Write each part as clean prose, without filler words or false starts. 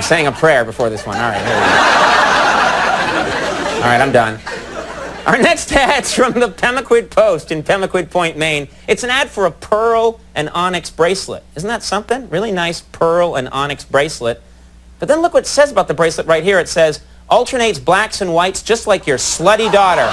saying a prayer before this one. All right, here we go. All right, I'm done. Our next ad's from the Pemaquid Post in Pemaquid Point, Maine. It's an ad for a pearl and onyx bracelet. Isn't that something? Really nice pearl and onyx bracelet. But then look what it says about the bracelet right here. It says, alternates blacks and whites just like your slutty daughter.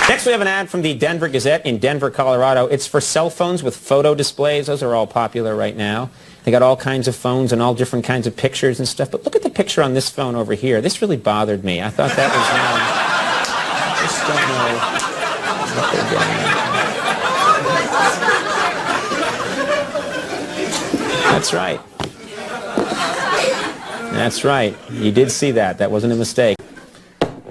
Next, we have an ad from the Denver Gazette in Denver, Colorado. It's for cell phones with photo displays. Those are all popular right now. They got all kinds of phones and all different kinds of pictures and stuff. But look at the picture on this phone over here. This really bothered me. I thought that was now... I just don't know what they're doing. That's right. That's right. You did see that. That wasn't a mistake.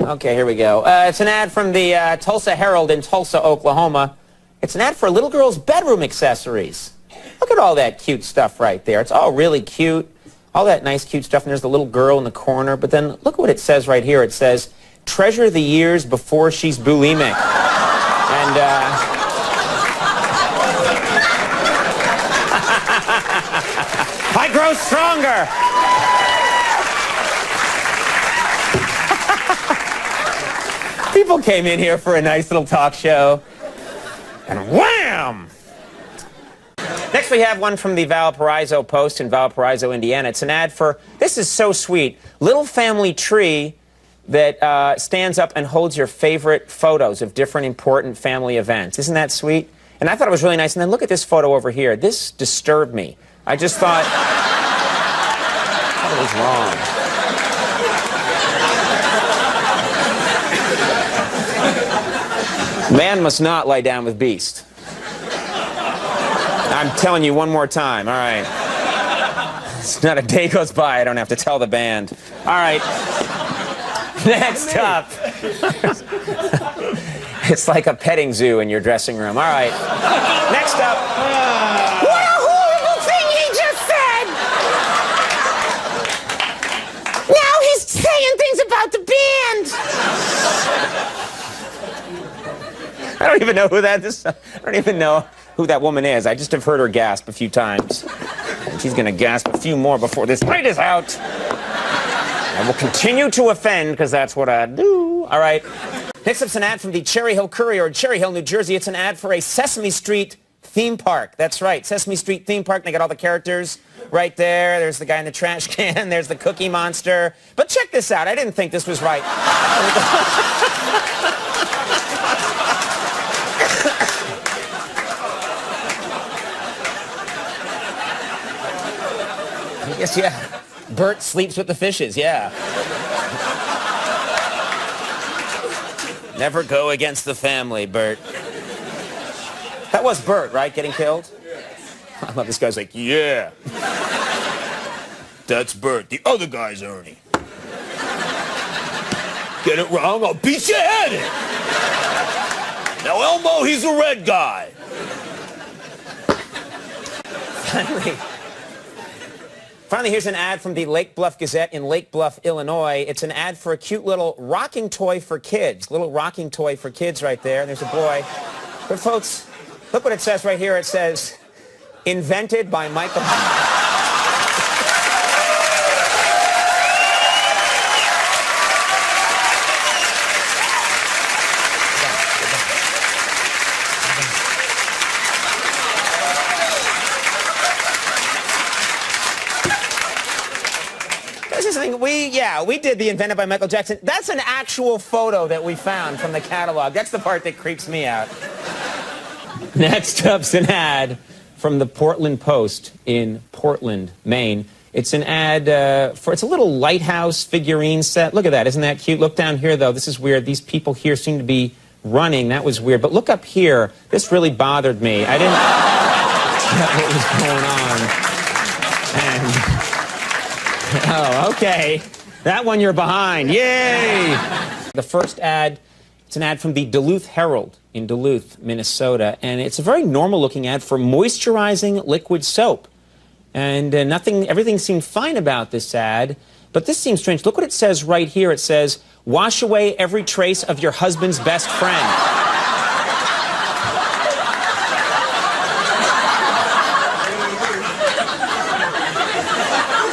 Okay, here we go. It's an ad from the Tulsa Herald in Tulsa, Oklahoma. It's an ad for a little girl's bedroom accessories. Look at all that cute stuff right there. It's all really cute. All that nice, cute stuff. And there's the little girl in the corner. But then look what it says right here. It says, treasure the years before she's bulimic. And, I grow stronger. People came in here for a nice little talk show, and wham! Next we have one from the Valparaiso Post in Valparaiso, Indiana. It's an ad for, this is so sweet, little family tree that stands up and holds your favorite photos of different important family events. Isn't that sweet? And I thought it was really nice. And then look at this photo over here. This disturbed me. I just thought, what was wrong? Man must not lie down with beast. I'm telling you one more time, all right. It's not a day goes by I don't have to tell the band. All right. Next up. It's like a petting zoo in your dressing room. All right. Next up. What a horrible thing he just said! Now he's saying things about the band. I don't even know who that is. I don't even know who that woman is. I just have heard her gasp a few times. And she's going to gasp a few more before this night is out. I will continue to offend, because that's what I do. All right. Next up's an ad from the Cherry Hill Courier in Cherry Hill, New Jersey. It's an ad for a Sesame Street theme park. That's right, Sesame Street theme park. They got all the characters right there. There's the guy in the trash can. There's the Cookie Monster. But check this out. I didn't think this was right. Yes, yeah. Bert sleeps with the fishes, yeah. Never go against the family, Bert. That was Bert, right, getting killed? I love this guy's like, yeah. That's Bert. The other guy's Ernie. Get it wrong, I'll beat your head in. Now, Elmo, he's a red guy. Finally, here's an ad from the Lake Bluff Gazette in Lake Bluff, Illinois. It's an ad for a cute little rocking toy for kids. Little rocking toy for kids right there. There's a boy. But folks, look what it says right here. It says, invented by Michael... We did the invented by Michael Jackson. That's an actual photo that we found from the catalog. That's the part that creeps me out. Next up's an ad from the Portland Post in Portland, Maine. It's an ad it's a little lighthouse figurine set. Look at that. Isn't that cute? Look down here, though. This is weird. These people here seem to be running. That was weird. But look up here. This really bothered me. I didn't get what was going on. And, oh, okay. That one you're behind. Yay! The first ad It's an ad from the Duluth Herald in Duluth, Minnesota, and it's a very normal-looking ad for moisturizing liquid soap. And everything seemed fine about this ad, but this seems strange. Look what it says right here. It says, "Wash away every trace of your husband's best friend."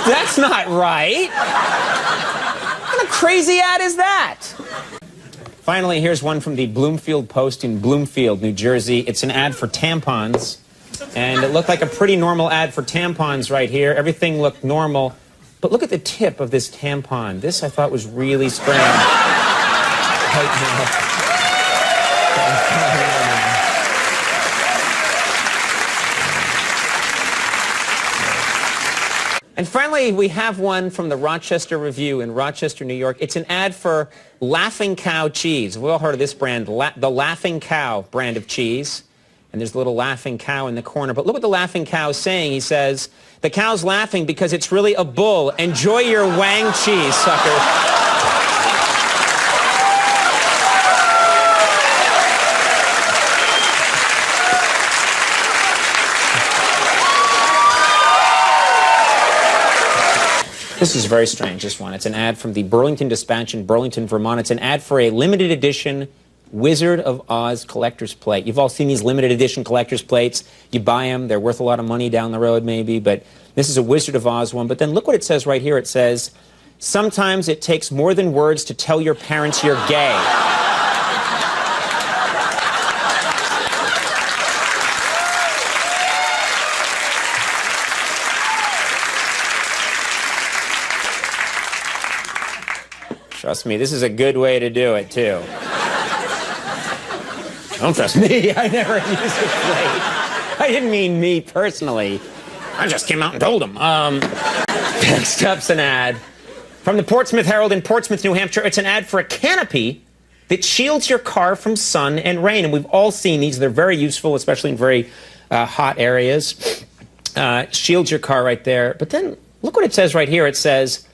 That's not right. What kind of crazy ad is that? Finally, here's one from the Bloomfield Post in Bloomfield, New Jersey. It's an ad for tampons, and it looked like a pretty normal ad for tampons right here. Everything looked normal, but look at the tip of this tampon. This I thought was really strange. And finally, we have one from the Rochester Review in Rochester, New York. It's an ad for Laughing Cow cheese. We've all heard of this brand, the Laughing Cow brand of cheese. And there's a little laughing cow in the corner. But look what the laughing cow is saying. He says, "The cow's laughing because it's really a bull. Enjoy your wang cheese, sucker." This is very strange, this one. It's an ad from the Burlington Dispatch in Burlington, Vermont. It's an ad for a limited edition Wizard of Oz collector's plate. You've all seen these limited edition collector's plates. You buy them. They're worth a lot of money down the road, maybe. But this is a Wizard of Oz one. But then look what it says right here. It says, "Sometimes it takes more than words to tell your parents you're gay." Trust me, this is a good way to do it, too. Don't trust me. I never used a plate. I didn't mean me personally. I just came out and told him. Next up's an ad from the Portsmouth Herald in Portsmouth, New Hampshire. It's an ad for a canopy that shields your car from sun and rain. And we've all seen these. They're very useful, especially in very hot areas. Shields your car right there. But then look what it says right here. It says,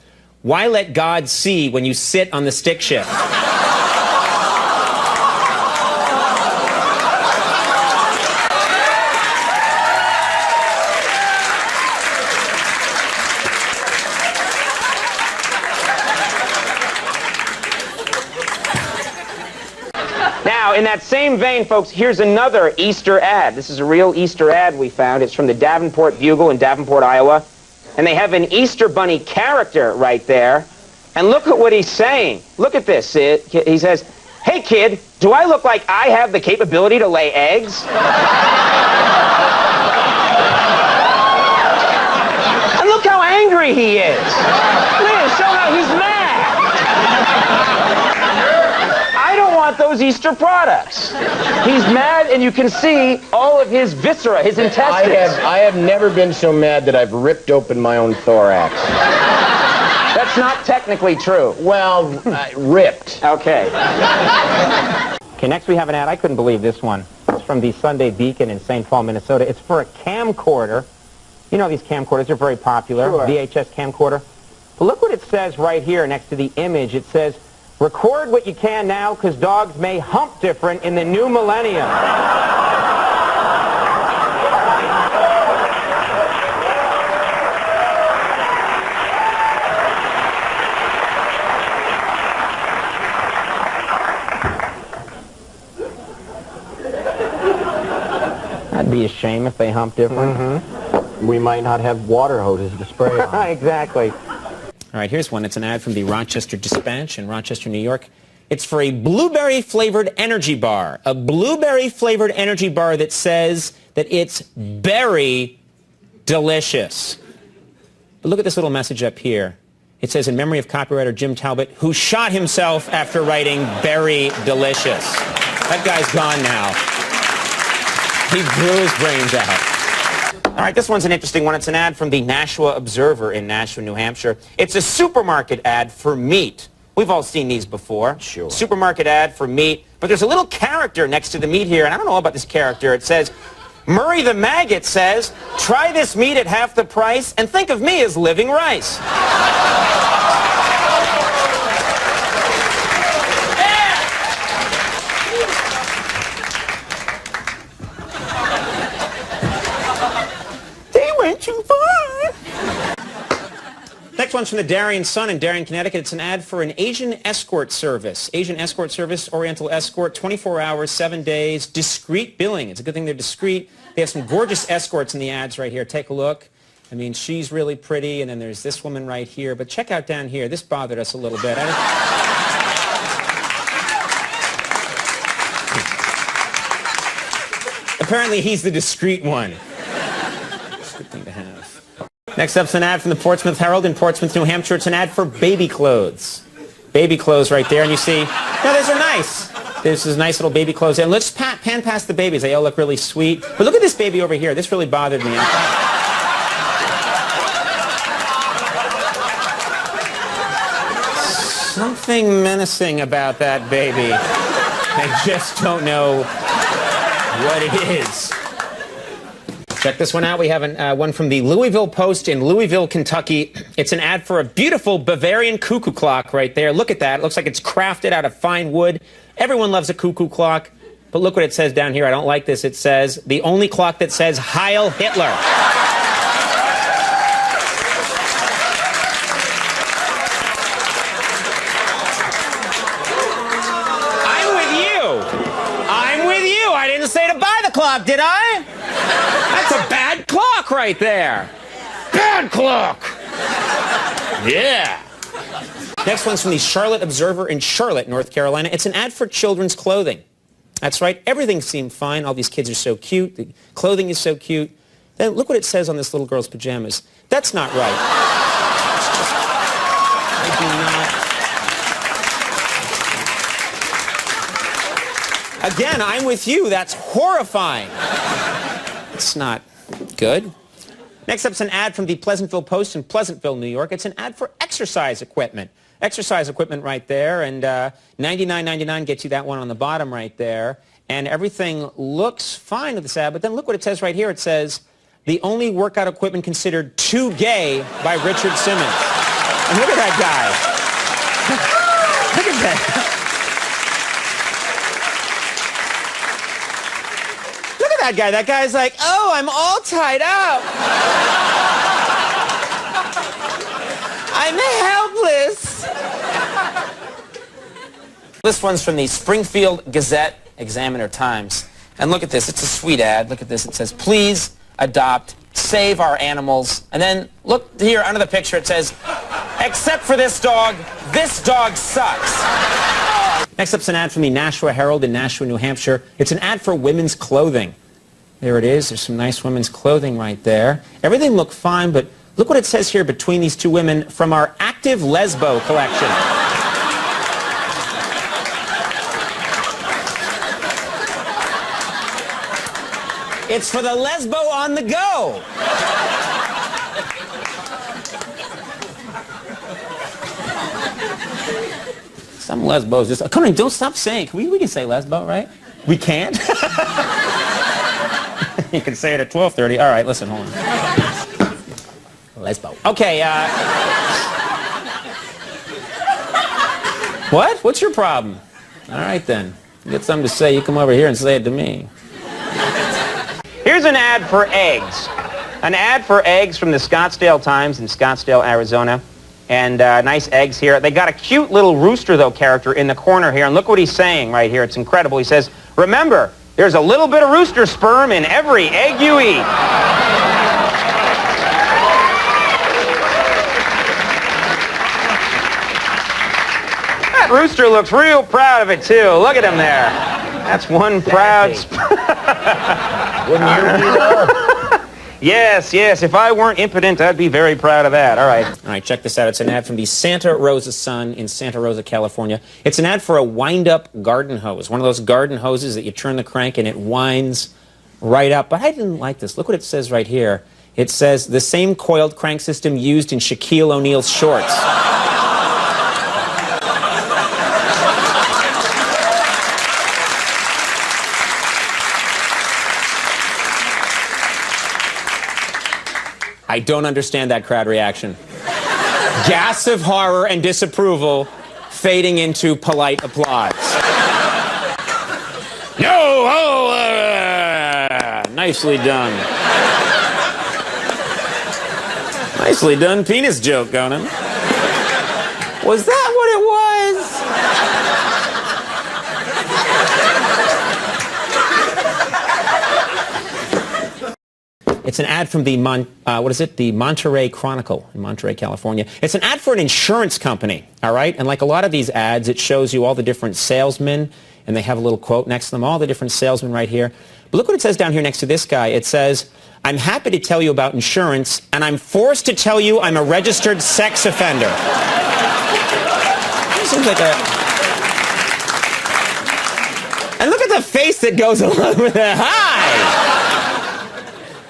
"Why let God see when you sit on the stick shift?" Now, in that same vein, folks, here's another Easter ad. This is a real Easter ad we found. It's from the Davenport Bugle in Davenport, Iowa. And they have an Easter Bunny character right there. And look at what he's saying. Look at this. He says, "Hey, kid, do I look like I have the capability to lay eggs?" And look how angry he is. Look at this. Show how he's mad. I don't want those Easter products. He's mad, and you can see all of his viscera, his intestines. I have never been so mad that I've ripped open my own thorax. That's not technically true. Well, ripped. Okay. Okay, next we have an ad. I couldn't believe this one. It's from the Sunday Beacon in St. Paul, Minnesota. It's for a camcorder. You know these camcorders are very popular. Sure. VHS camcorder. But look what it says right here next to the image. It says, "Record what you can now because dogs may hump different in the new millennium." That'd be a shame if they hump different. Mm-hmm. We might not have water hoses to spray on. Exactly. All right, here's one. It's an ad from the Rochester Dispatch in Rochester, New York. It's for a blueberry-flavored energy bar. A blueberry-flavored energy bar that says that it's berry delicious. But look at this little message up here. It says, "In memory of copywriter Jim Talbot, who shot himself after writing berry delicious." That guy's gone now. He blew his brains out. All right, this one's an interesting one. It's an ad from the Nashua Observer in Nashua, New Hampshire. It's a supermarket ad for meat. We've all seen these before. Sure. Supermarket ad for meat. But there's a little character next to the meat here, and I don't know about this character. It says, "Murray the Maggot says, try this meat at half the price and think of me as living rice." Next one's from the Darien Sun in Darien, Connecticut. It's an ad for an Asian escort service. Asian escort service, Oriental escort, 24 hours, 7 days, discreet billing. It's a good thing they're discreet. They have some gorgeous escorts in the ads right here. Take a look. I mean, she's really pretty, and then there's this woman right here. But check out down here. This bothered us a little bit. Apparently, he's the discreet one. It's a good thing to have. Next up's an ad from the Portsmouth Herald in Portsmouth, New Hampshire. It's an ad for baby clothes. Baby clothes right there, and you see, no, those are nice. This is nice little baby clothes. And let's pan past the babies. They all look really sweet. But look at this baby over here. This really bothered me. Something menacing about that baby. I just don't know what it is. Check this one out. We have one from the Louisville Post in Louisville, Kentucky. It's an ad for a beautiful Bavarian cuckoo clock right there. Look at that. It looks like it's crafted out of fine wood. Everyone loves a cuckoo clock. But look what it says down here. I don't like this. It says, the only clock that says Heil Hitler. I didn't say to buy the clock, did I? That's a bad clock right there. Bad clock. Yeah. Next one's from the Charlotte Observer in Charlotte, North Carolina. It's an ad for children's clothing. That's right. Everything seemed fine. All these kids are so cute. The clothing is so cute. Then look what it says on this little girl's pajamas. That's not right. I do not. Again, I'm with you. That's horrifying. It's not good. Next up's an ad from the Pleasantville Post in Pleasantville, New York. It's an ad for exercise equipment. Exercise equipment right there, and $99.99 gets you that one on the bottom right there. And everything looks fine with this ad, but then look what it says right here. It says, the only workout equipment considered too gay by Richard Simmons. And look at that guy. Look at that. That guy. That guy's like, oh, I'm all tied up. I'm helpless. This one's from the Springfield Gazette Examiner Times. And look at this. It's a sweet ad. Look at this. It says, please adopt, save our animals. And then look here under the picture. It says, except for this dog sucks. Next up's an ad from the Nashua Herald in Nashua, New Hampshire. It's an ad for women's clothing. There it is. There's some nice women's clothing right there. Everything looked fine, but look what it says here between these two women from our Active Lesbo collection. It's for the Lesbo on the go. Some Lesbos just... Conan, don't stop saying. We can say Lesbo, right? We can't? You can say it at 12:30. All right, listen, hold on. Lesbo. Okay, What? What's your problem? All right, then. You get something to say, you come over here and say it to me. Here's an ad for eggs. An ad for eggs from the Scottsdale Times in Scottsdale, Arizona. And nice eggs here. They got a cute little rooster, though, character in the corner here. And look what he's saying right here. It's incredible. He says, remember, there's a little bit of rooster sperm in every egg you eat. That rooster looks real proud of it, too. Look at him there. That's one proud... Wouldn't you be though? Yes. If I weren't impotent, I'd be very proud of that. All right, check this out. It's an ad from the Santa Rosa Sun in Santa Rosa, California. It's an ad for a wind-up garden hose. One of those garden hoses that you turn the crank and it winds right up. But I didn't like this. Look what it says right here. It says, the same coiled crank system used in Shaquille O'Neal's shorts. I don't understand that crowd reaction. Gasps of horror and disapproval fading into polite applause. No! Nicely done. Nicely done penis joke, Conan. Was that what it was? It's an ad from the the Monterey Chronicle in Monterey, California. It's an ad for an insurance company, all right? And like a lot of these ads, it shows you all the different salesmen, and they have a little quote next to them, all the different salesmen right here. But look what it says down here next to this guy. It says, "I'm happy to tell you about insurance, and I'm forced to tell you I'm a registered sex offender." Seems like a... And look at the face that goes along with it. Hi!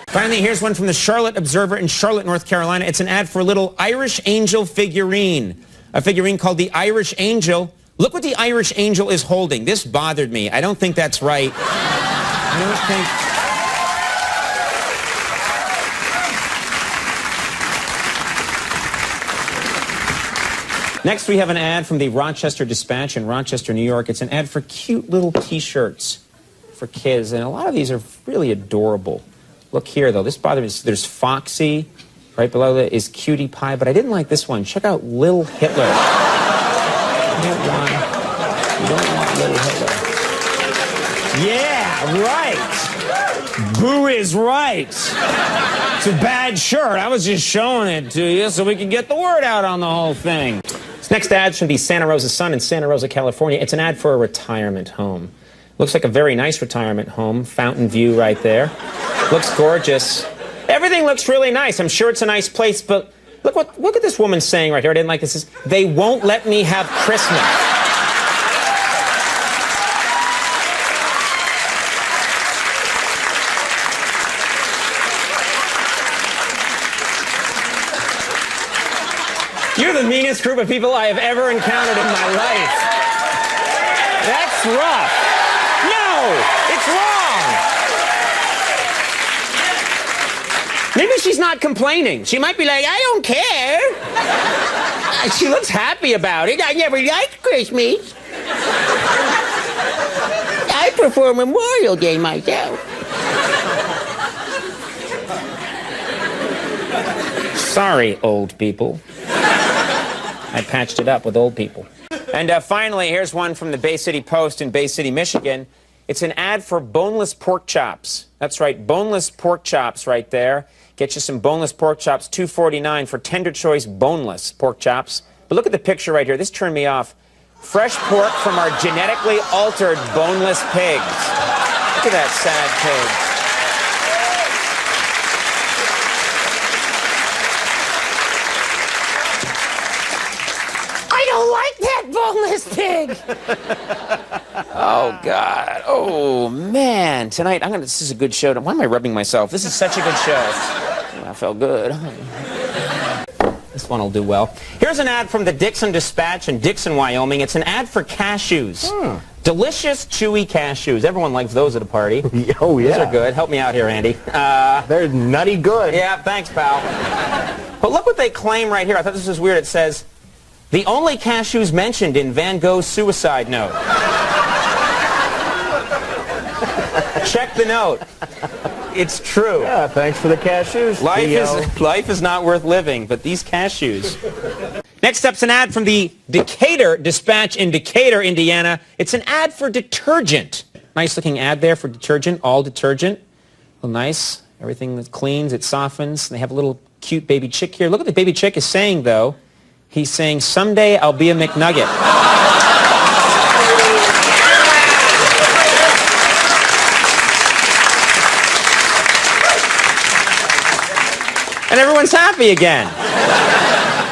Finally, here's one from the Charlotte Observer in Charlotte, North Carolina. It's an ad for a little Irish angel figurine. A figurine called the Irish Angel. Look what the Irish Angel is holding. This bothered me. I don't think that's right. I don't think... Next, we have an ad from the Rochester Dispatch in Rochester, New York. It's an ad for cute little T-shirts for kids, and a lot of these are really adorable. Look here, though. This bothers me. There's Foxy. Right below that is Cutie Pie, but I didn't like this one. Check out Lil Hitler. You don't want Lil Hitler. Yeah, right. Boo is right. It's a bad shirt. I was just showing it to you so we could get the word out on the whole thing. This next ad's from the Santa Rosa Sun in Santa Rosa, California. It's an ad for a retirement home. Looks like a very nice retirement home. Fountain view right there. Looks gorgeous. Everything looks really nice. I'm sure it's a nice place, but look at this woman saying right here. I didn't like this. They won't let me have Christmas. You're the meanest group of people I have ever encountered in my life. That's rough. No, it's wrong. Maybe she's not complaining. She might be like, I don't care. She looks happy about it. I never liked Christmas. I prefer Memorial Day myself. Sorry, old people. I patched it up with old people. And finally, here's one from the Bay City Post in Bay City, Michigan. It's an ad for boneless pork chops. That's right, boneless pork chops right there. Get you some boneless pork chops, $2.49 for tender choice boneless pork chops. But look at the picture right here. This turned me off. Fresh pork from our genetically altered boneless pigs. Look at that sad pig. I don't like that boneless pig. Oh, God. Oh, man. Tonight, this is a good show. Why am I rubbing myself? This is such a good show. Oh, I felt good. This one will do well. Here's an ad from the Dixon Dispatch in Dixon, Wyoming. It's an ad for cashews. Delicious, chewy cashews. Everyone likes those at a party. Oh, yeah. Those are good. Help me out here, Andy. They're nutty good. Yeah, thanks, pal. But look what they claim right here. I thought this was weird. It says, the only cashews mentioned in Van Gogh's suicide note. Check the note. It's true. Yeah, thanks for the cashews. Life is not worth living, but these cashews. Next up's an ad from the Decatur Dispatch in Decatur, Indiana. It's an ad for detergent. Nice looking ad there for detergent, all detergent. Well, nice. Everything that cleans, it softens. They have a little cute baby chick here. Look what the baby chick is saying, though. He's saying, someday I'll be a McNugget. And everyone's happy again.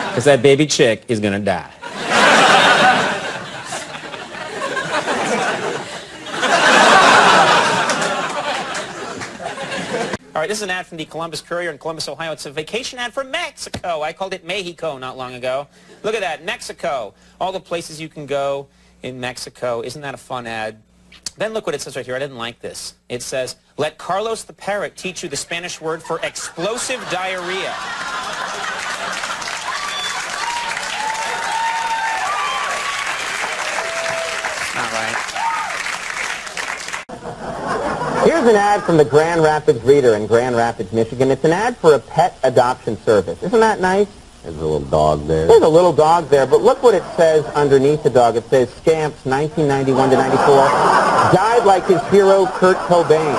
Because that baby chick is going to die. All right, this is an ad from the Columbus Courier in Columbus, Ohio. It's a vacation ad for Mexico. I called it Mexico not long ago. Look at that, Mexico. All the places you can go in Mexico. Isn't that a fun ad? Then look what it says right here. I didn't like this. It says, let Carlos the parrot teach you the Spanish word for explosive diarrhea. Not right. Here's an ad from the Grand Rapids Reader in Grand Rapids, Michigan. It's an ad for a pet adoption service. Isn't that nice? There's a little dog there. There's a little dog there, but look what it says underneath the dog. It says, Scamps, 1991 to 94, died like his hero, Kurt Cobain.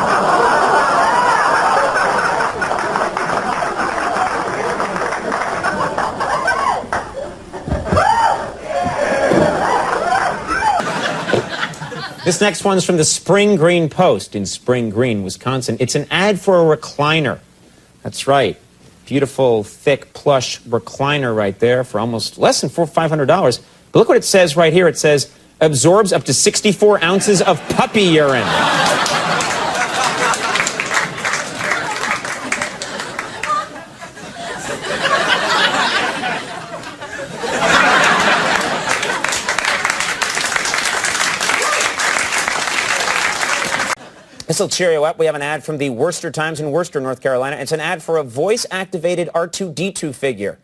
This next one's from the Spring Green Post in Spring Green, Wisconsin. It's an ad for a recliner. That's right. Beautiful, thick, plush recliner right there for almost less than $500. But look what it says right here. It says, absorbs up to 64 ounces of puppy urine. This will cheer you up. We have an ad from the Worcester Times in Worcester, North Carolina. It's an ad for a voice-activated R2-D2 figure.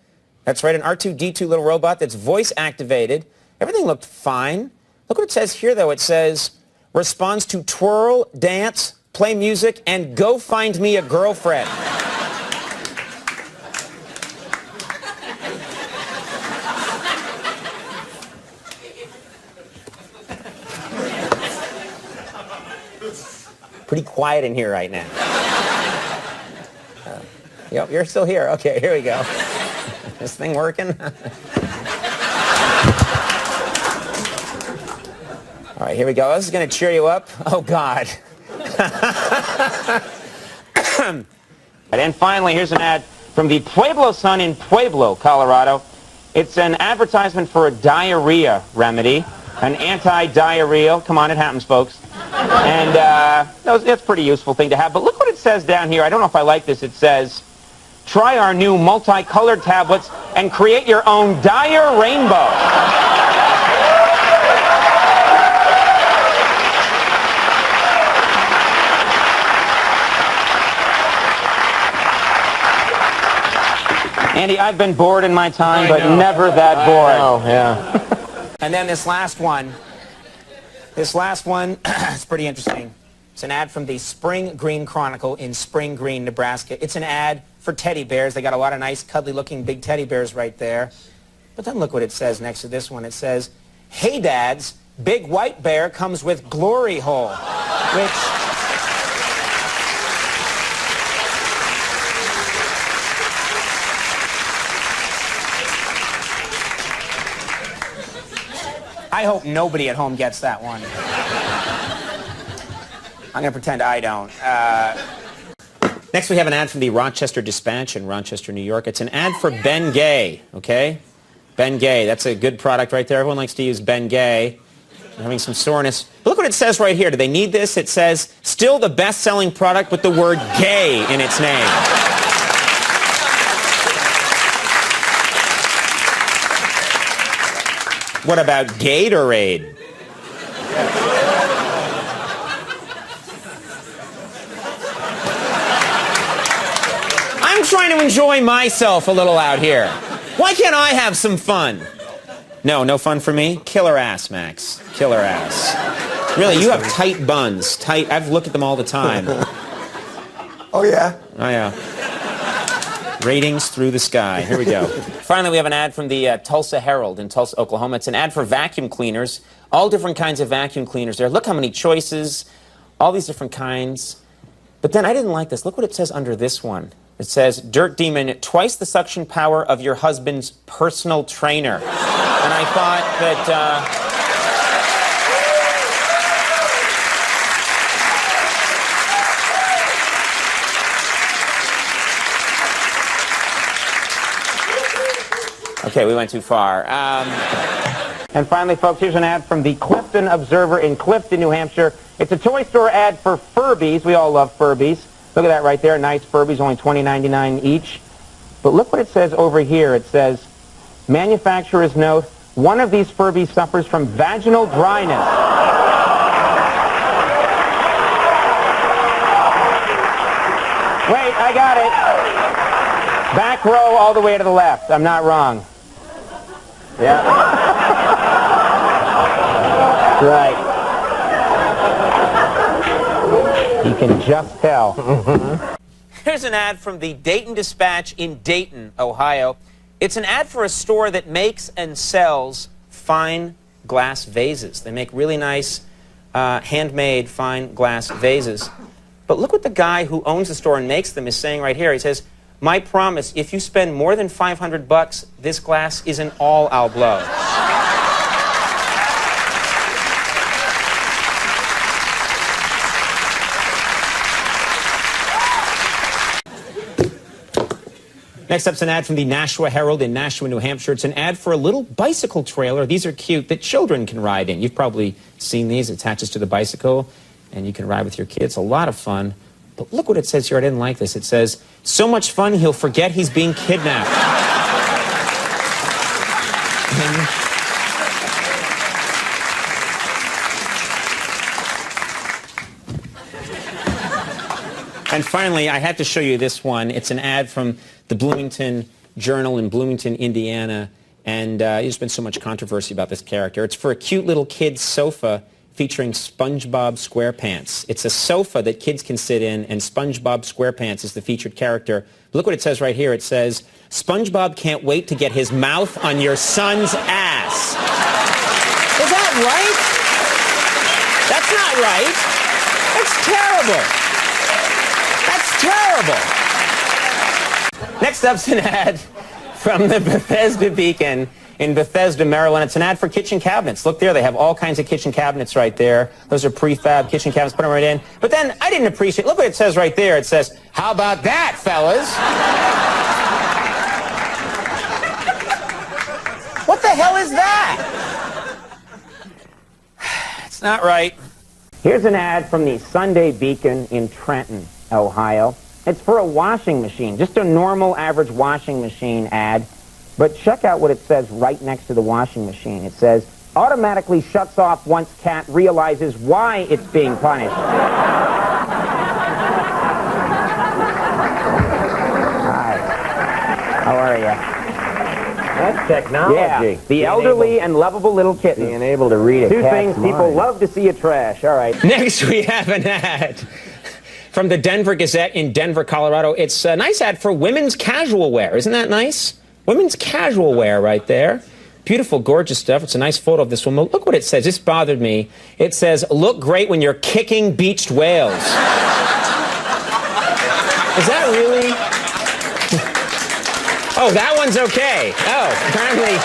That's right, an R2-D2 little robot that's voice-activated. Everything looked fine. Look what it says here, though. It says, responds to twirl, dance, play music, and go find me a girlfriend. Pretty quiet in here right now. Yep, you're still here. Okay, here we go. This thing working? All right, here we go. This is going to cheer you up. Oh, God. And finally, here's an ad from the Pueblo Sun in Pueblo, Colorado. It's an advertisement for a diarrhea remedy, an anti-diarrheal. Come on, it happens, folks. And that's a pretty useful thing to have. But look what it says down here. I don't know if I like this. It says, try our new multicolored tablets and create your own dire rainbow. Andy, I've been bored in my time, but never that bored. Oh, yeah. And then this last one. This last one is pretty interesting. It's an ad from the Spring Green Chronicle in Spring Green, Nebraska. It's an ad for teddy bears. They got a lot of nice, cuddly-looking big teddy bears right there. But then look what it says next to this one. It says, hey, dads, big white bear comes with glory hole, which... I hope nobody at home gets that one. I'm going to pretend I don't. Next, we have an ad from the Rochester Dispatch in Rochester, New York. It's an ad for Ben Gay, okay? Ben Gay, that's a good product right there. Everyone likes to use Ben Gay. I'm having some soreness. But look what it says right here. Do they need this? It says, still the best-selling product with the word gay in its name. What about Gatorade? I'm trying to enjoy myself a little out here. Why can't I have some fun? No fun for me? Killer ass, Max. Killer ass. Really, you have tight buns. Tight. I've looked at them all the time. Oh, yeah? Oh, yeah. Ratings through the sky. Here we go. Finally, we have an ad from the Tulsa Herald in Tulsa, Oklahoma. It's an ad for vacuum cleaners. All different kinds of vacuum cleaners there. Look how many choices. All these different kinds. But then I didn't like this. Look what it says under this one. It says, Dirt Demon, twice the suction power of your husband's personal trainer. And I thought that... Okay, we went too far. And finally, folks, here's an ad from the Clifton Observer in Clifton, New Hampshire. It's a toy store ad for Furbies. We all love Furbies. Look at that right there. Nice Furbies, only $20.99 each. But look what it says over here. It says, manufacturer's note, one of these Furbies suffers from vaginal dryness. Wait, I got it. Back row all the way to the left. I'm not wrong. Yeah. Right. You can just tell. Here's an ad from the Dayton Dispatch in Dayton, Ohio. It's an ad for a store that makes and sells fine glass vases. They make really nice handmade fine glass vases. But look what the guy who owns the store and makes them is saying right here. He says, "My promise, if you spend more than $500, this glass isn't all I'll blow." Next up's an ad from the Nashua Herald in Nashua, New Hampshire. It's an ad for a little bicycle trailer. These are cute that children can ride in. You've probably seen these. It attaches to the bicycle, and you can ride with your kids. A lot of fun. But look what it says here. I didn't like this. It says, "So much fun, he'll forget he's being kidnapped." And finally, I had to show you this one. It's an ad from the Bloomington Journal in Bloomington, Indiana. And there's been so much controversy about this character. It's for a cute little kid's sofa featuring SpongeBob SquarePants. It's a sofa that kids can sit in, and SpongeBob SquarePants is the featured character. Look what it says right here. It says, "SpongeBob can't wait to get his mouth on your son's ass." Is that right? That's not right. That's terrible. That's terrible. Next up's an ad from the Bethesda Beacon in Bethesda, Maryland. It's an ad for kitchen cabinets. Look there, they have all kinds of kitchen cabinets right there. Those are prefab kitchen cabinets, put them right in. But then, I didn't appreciate, look what it says right there. It says, "How about that, fellas?" What the hell is that? It's not right. Here's an ad from the Sunday Beacon in Trenton, Ohio. It's for a washing machine, just a normal average washing machine ad. But check out what it says right next to the washing machine. It says, "Automatically shuts off once cat realizes why it's being punished." Hi. How are you? That's technology. Yeah, the elderly and lovable little kitten. Being able to read a Two cat's things people mind. love to see at trash. All right. Next, we have an ad from the Denver Gazette in Denver, Colorado. It's a nice ad for women's casual wear. Isn't that nice? Women's casual wear right there. Beautiful, gorgeous stuff. It's a nice photo of this woman. Look what it says. This bothered me. It says, "Look great when you're kicking beached whales." Is that really? Oh, that one's okay. Oh, apparently.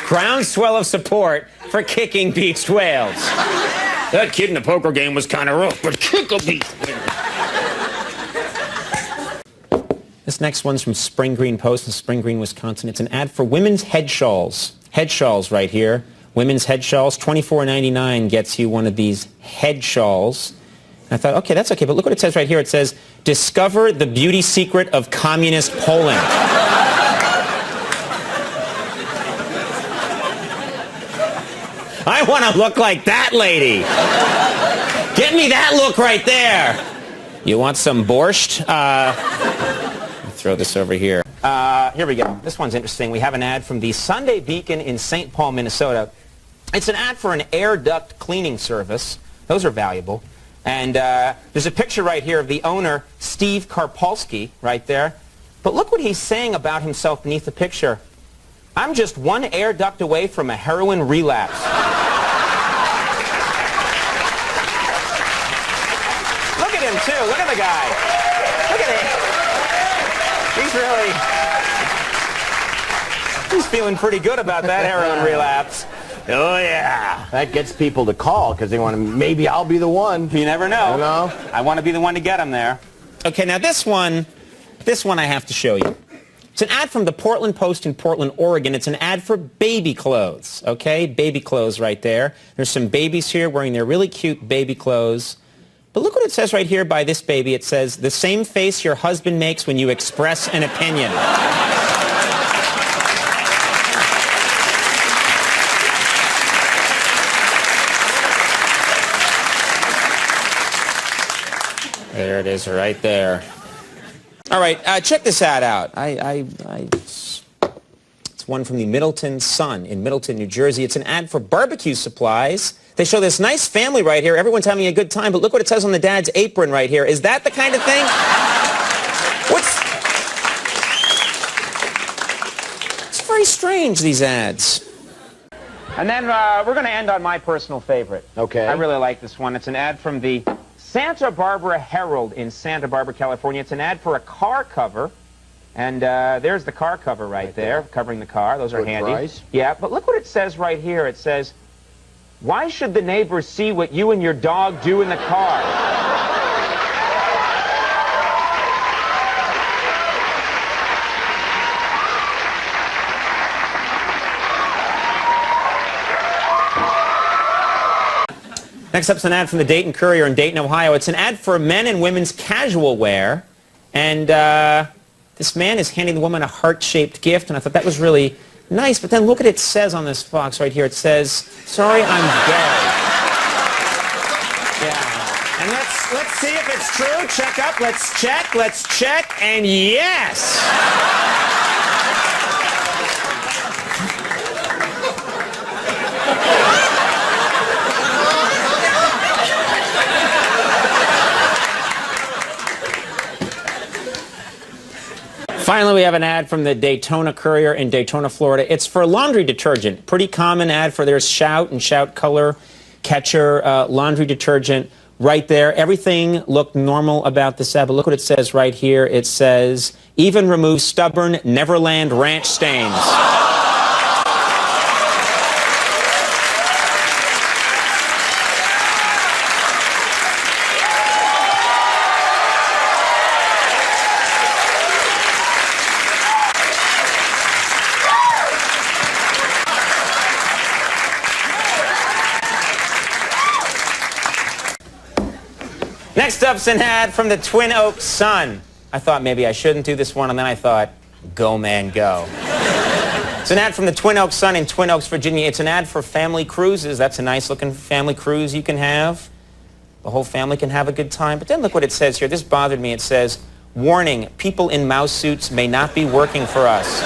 Groundswell of support for kicking beached whales. That kid in the poker game was kind of rough, but kick a beached whale. This next one's from Spring Green Post in Spring Green, Wisconsin. It's an ad for women's head shawls. Head shawls right here. Women's head shawls. $24.99 gets you one of these head shawls. And I thought, okay, that's okay. But look what it says right here. It says, "Discover the beauty secret of communist Poland." I want to look like that lady. Get me that look right there. You want some borscht? Throw this over here. Here we go. This one's interesting. We have an ad from the Sunday Beacon in St. Paul, Minnesota. It's an ad for an air duct cleaning service. Those are valuable. And there's a picture right here of the owner, Steve Karpolsky, right there. But look what he's saying about himself beneath the picture. "I'm just one air duct away from a heroin relapse." Look at him, too. Look at the guy. Look at it. He's feeling pretty good about that heroin relapse. Oh, yeah. That gets people to call because they want to, maybe I'll be the one. You never know. You know? I want to be the one to get him there. Okay, now this one I have to show you. It's an ad from the Portland Post in Portland, Oregon. It's an ad for baby clothes, okay? Baby clothes right there. There's some babies here wearing their really cute baby clothes. But look what it says right here by this baby. It says, "The same face your husband makes when you express an opinion." There it is right there. All right, check this ad out. It's one from the Middleton Sun in Middleton, New Jersey. It's an ad for barbecue supplies. They show this nice family right here. Everyone's having a good time, but look what it says on the dad's apron right here. Is that the kind of thing? strange, these ads. And then we're going to end on my personal favorite. Okay. I really like this one. It's an ad from the Santa Barbara Herald in Santa Barbara, California. It's an ad for a car cover. And there's the car cover right there, covering the car. Those are handy. Price. Yeah, but look what it says right here. It says, "Why should the neighbors see what you and your dog do in the car?" Next up's an ad from the Dayton Courier in Dayton, Ohio. It's an ad for men and women's casual wear. And this man is handing the woman a heart-shaped gift, and I thought that was really nice. But then look what it says on this box right here. It says, "Sorry, I'm gay." Yeah. And let's see if it's true. Check up. Let's check. And yes! Finally, we have an ad from the Daytona Courier in Daytona, Florida. It's for laundry detergent. Pretty common ad for their Shout and Shout Color Catcher laundry detergent right there. Everything looked normal about this ad, but look what it says right here. It says, "Even remove stubborn Neverland Ranch stains." Next up's an ad from the Twin Oaks Sun. I thought maybe I shouldn't do this one, and then I thought, go man, go. It's an ad from the Twin Oaks Sun in Twin Oaks, Virginia. It's an ad for family cruises. That's a nice-looking family cruise you can have. The whole family can have a good time. But then look what it says here. This bothered me. It says, "Warning, people in mouse suits may not be working for us."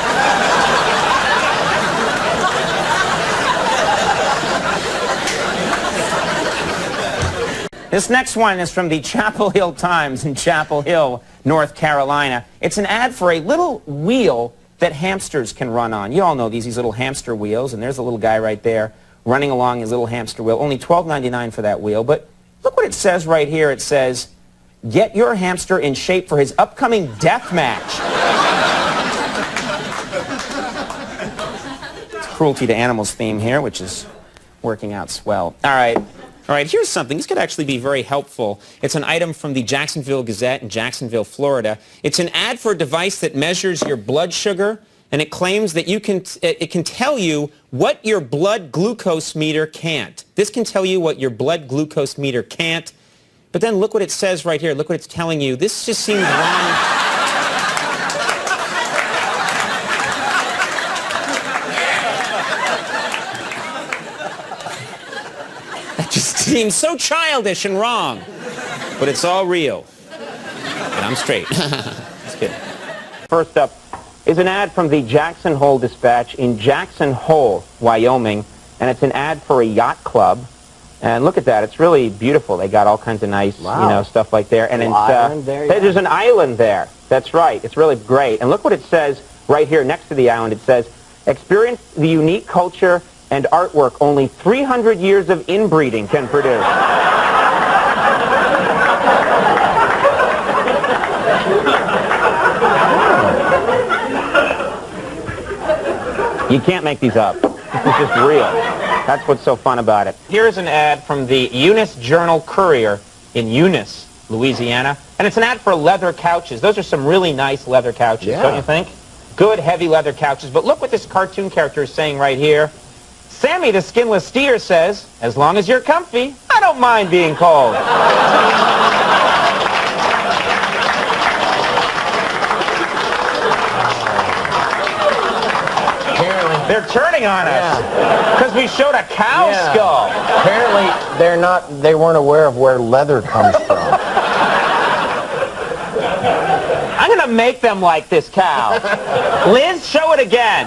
This next one is from the Chapel Hill Times in Chapel Hill, North Carolina. It's an ad for a little wheel that hamsters can run on. You all know these little hamster wheels, and there's a little guy right there running along his little hamster wheel. Only $12.99 for that wheel, but look what it says right here. It says, "Get your hamster in shape for his upcoming death match." It's cruelty to animals theme here, which is working out swell. All right, here's something. This could actually be very helpful. It's an item from the Jacksonville Gazette in Jacksonville, Florida. It's an ad for a device that measures your blood sugar, and it claims that it can tell you what your blood glucose meter can't. This can tell you what your blood glucose meter can't. But then look what it says right here. Look what it's telling you. This just seems wrong. Just seems so childish and wrong. But it's all real. And I'm straight. It's good. First up is an ad from the Jackson Hole Dispatch in Jackson Hole, Wyoming. And it's an ad for a yacht club. And look at that. It's really beautiful. They got all kinds of nice, stuff like there. And there's an island there. That's right. It's really great. And look what it says right here next to the island. It says, "Experience the unique culture and artwork only 300 years of inbreeding can produce." You can't make these up. This is just real. That's what's so fun about it. Here's an ad from the Eunice Journal Courier in Eunice, Louisiana. And it's an ad for leather couches. Those are some really nice leather couches, don't you think? Good, heavy leather couches. But look what this cartoon character is saying right here. Sammy the Skinless Steer says, "As long as you're comfy, I don't mind being cold." Apparently, they're turning on us because we showed a cow skull. Apparently, they weren't aware of where leather comes from. I'm going to make them like this cow. Liz, show it again.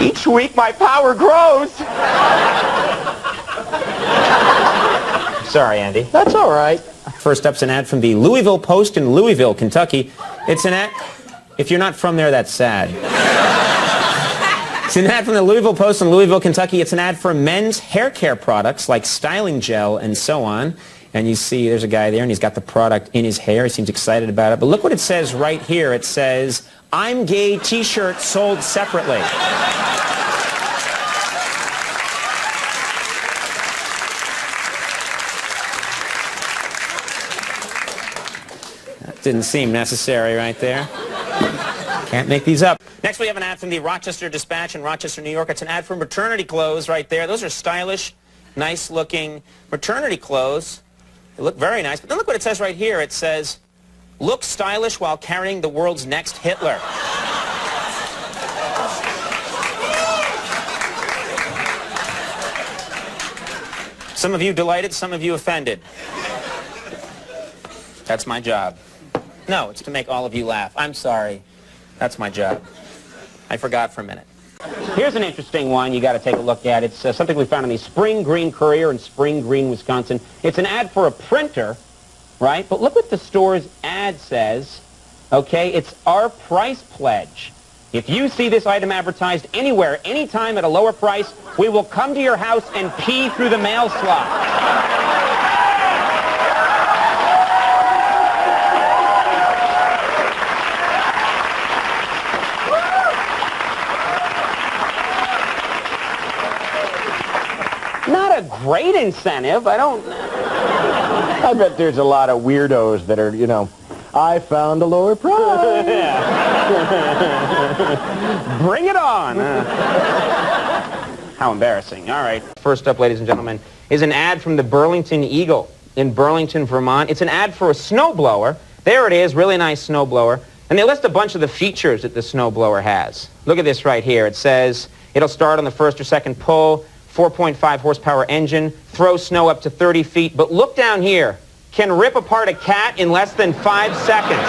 Each week my power grows. Sorry, Andy. That's all right. First up's an ad from the Louisville Post in Louisville, Kentucky. It's an ad... If you're not from there, that's sad. It's an ad from the Louisville Post in Louisville, Kentucky. It's an ad for men's hair care products like styling gel and so on. And you see there's a guy there, and he's got the product in his hair. He seems excited about it. But look what it says right here. It says, "I'm gay t-shirt sold separately." That didn't seem necessary right there. Can't make these up. Next, we have an ad from the Rochester Dispatch in Rochester, New York. It's an ad for maternity clothes right there. Those are stylish, nice-looking maternity clothes. They look very nice. But then look what it says right here. It says, "Look stylish while carrying the world's next Hitler." Some of you delighted, some of you offended. That's my job. No, it's to make all of you laugh. I'm sorry. That's my job. I forgot for a minute. Here's an interesting one you got to take a look at. It's something we found in the Spring Green Courier in Spring Green, Wisconsin. It's an ad for a printer, right? But look what the store's ad says. Okay, it's our price pledge. If you see this item advertised anywhere, anytime at a lower price, we will come to your house and pee through the mail slot. Not a great incentive. I bet there's a lot of weirdos that are, you know, I found a lower price. Bring it on. How embarrassing. All right. First up, ladies and gentlemen, is an ad from the Burlington Eagle in Burlington, Vermont. It's an ad for a snowblower. There it is, really nice snowblower. And they list a bunch of the features that the snowblower has. Look at this right here. It says it'll start on the first or second pull, 4.5 horsepower engine, throw snow up to 30 feet. But look down here. Can rip apart a cat in less than 5 seconds.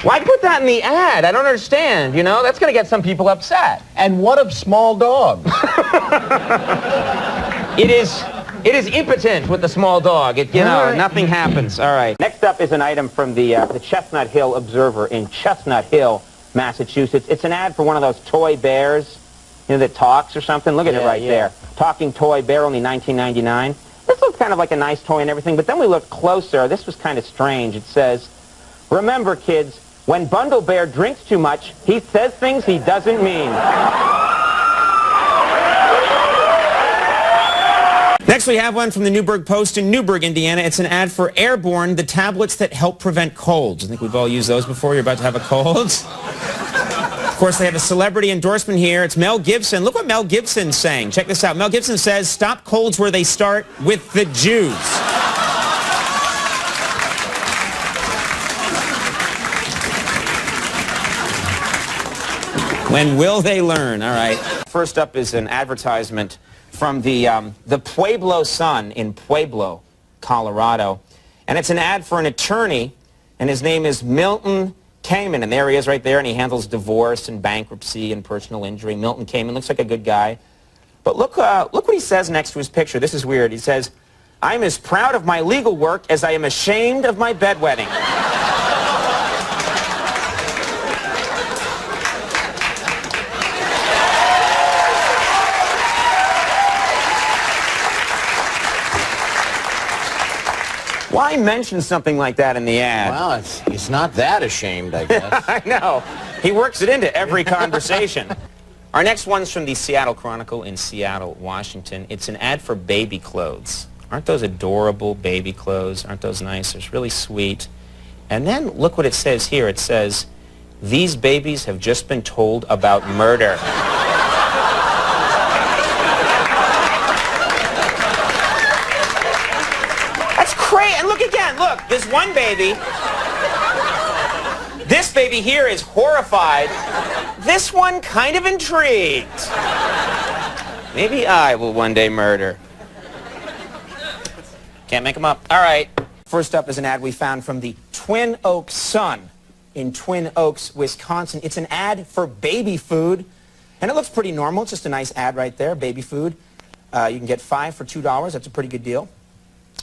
Why put that in the ad? I don't understand, you know? That's going to get some people upset. And what of small dogs? It is impotent with the small dog. Nothing happens. All right. Next up is an item from the Chestnut Hill Observer in Chestnut Hill, Massachusetts. It's an ad for one of those toy bears, you know, that talks or something. Look at it right there. Talking toy bear, only $19.99. This looks kind of like a nice toy and everything, but then we looked closer. This was kind of strange. It says, "Remember, kids, when Bundle Bear drinks too much, he says things he doesn't mean." Next, we have one from the Newburgh Post in Newburgh, Indiana. It's an ad for Airborne, the tablets that help prevent colds. I think we've all used those before. You're about to have a cold. Of course, they have a celebrity endorsement here. It's Mel Gibson. Look what Mel Gibson's saying. Check this out. Mel Gibson says, "Stop colds where they start, with the Jews." When will they learn? All right. First up is an advertisement from the Pueblo Sun in Pueblo, Colorado. And it's an ad for an attorney, and his name is Milton Kamen. And there he is right there, and he handles divorce and bankruptcy and personal injury. Milton Kamen looks like a good guy. But look what he says next to his picture. This is weird. He says, "I'm as proud of my legal work as I am ashamed of my bedwetting." Why mention something like that in the ad? Well, he's not that ashamed, I guess. I know. He works it into every conversation. Our next one's from the Seattle Chronicle in Seattle, Washington. It's an ad for baby clothes. Aren't those adorable baby clothes? Aren't those nice? It's really sweet. And then look what it says here. It says, "These babies have just been told about murder." And look again, look, this one baby, this baby here is horrified. This one kind of intrigued. Maybe I will one day murder. Can't make them up. All right. First up is an ad we found from the Twin Oaks Sun in Twin Oaks, Wisconsin. It's an ad for baby food, and it looks pretty normal. It's just a nice ad right there, baby food. You can get 5 for $2. That's a pretty good deal.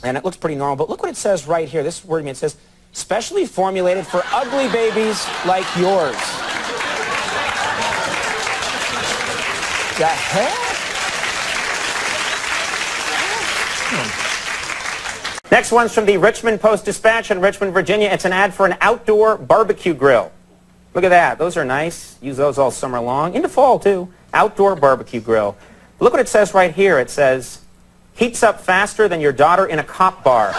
And it looks pretty normal, but look what it says right here. This wording, it says, specially formulated for ugly babies like yours. The heck? Next one's from the Richmond Post-Dispatch in Richmond, Virginia. It's an ad for an outdoor barbecue grill. Look at that. Those are nice. Use those all summer long. Into fall, too. Outdoor barbecue grill. Look what it says right here. It says, heats up faster than your daughter in a cop bar.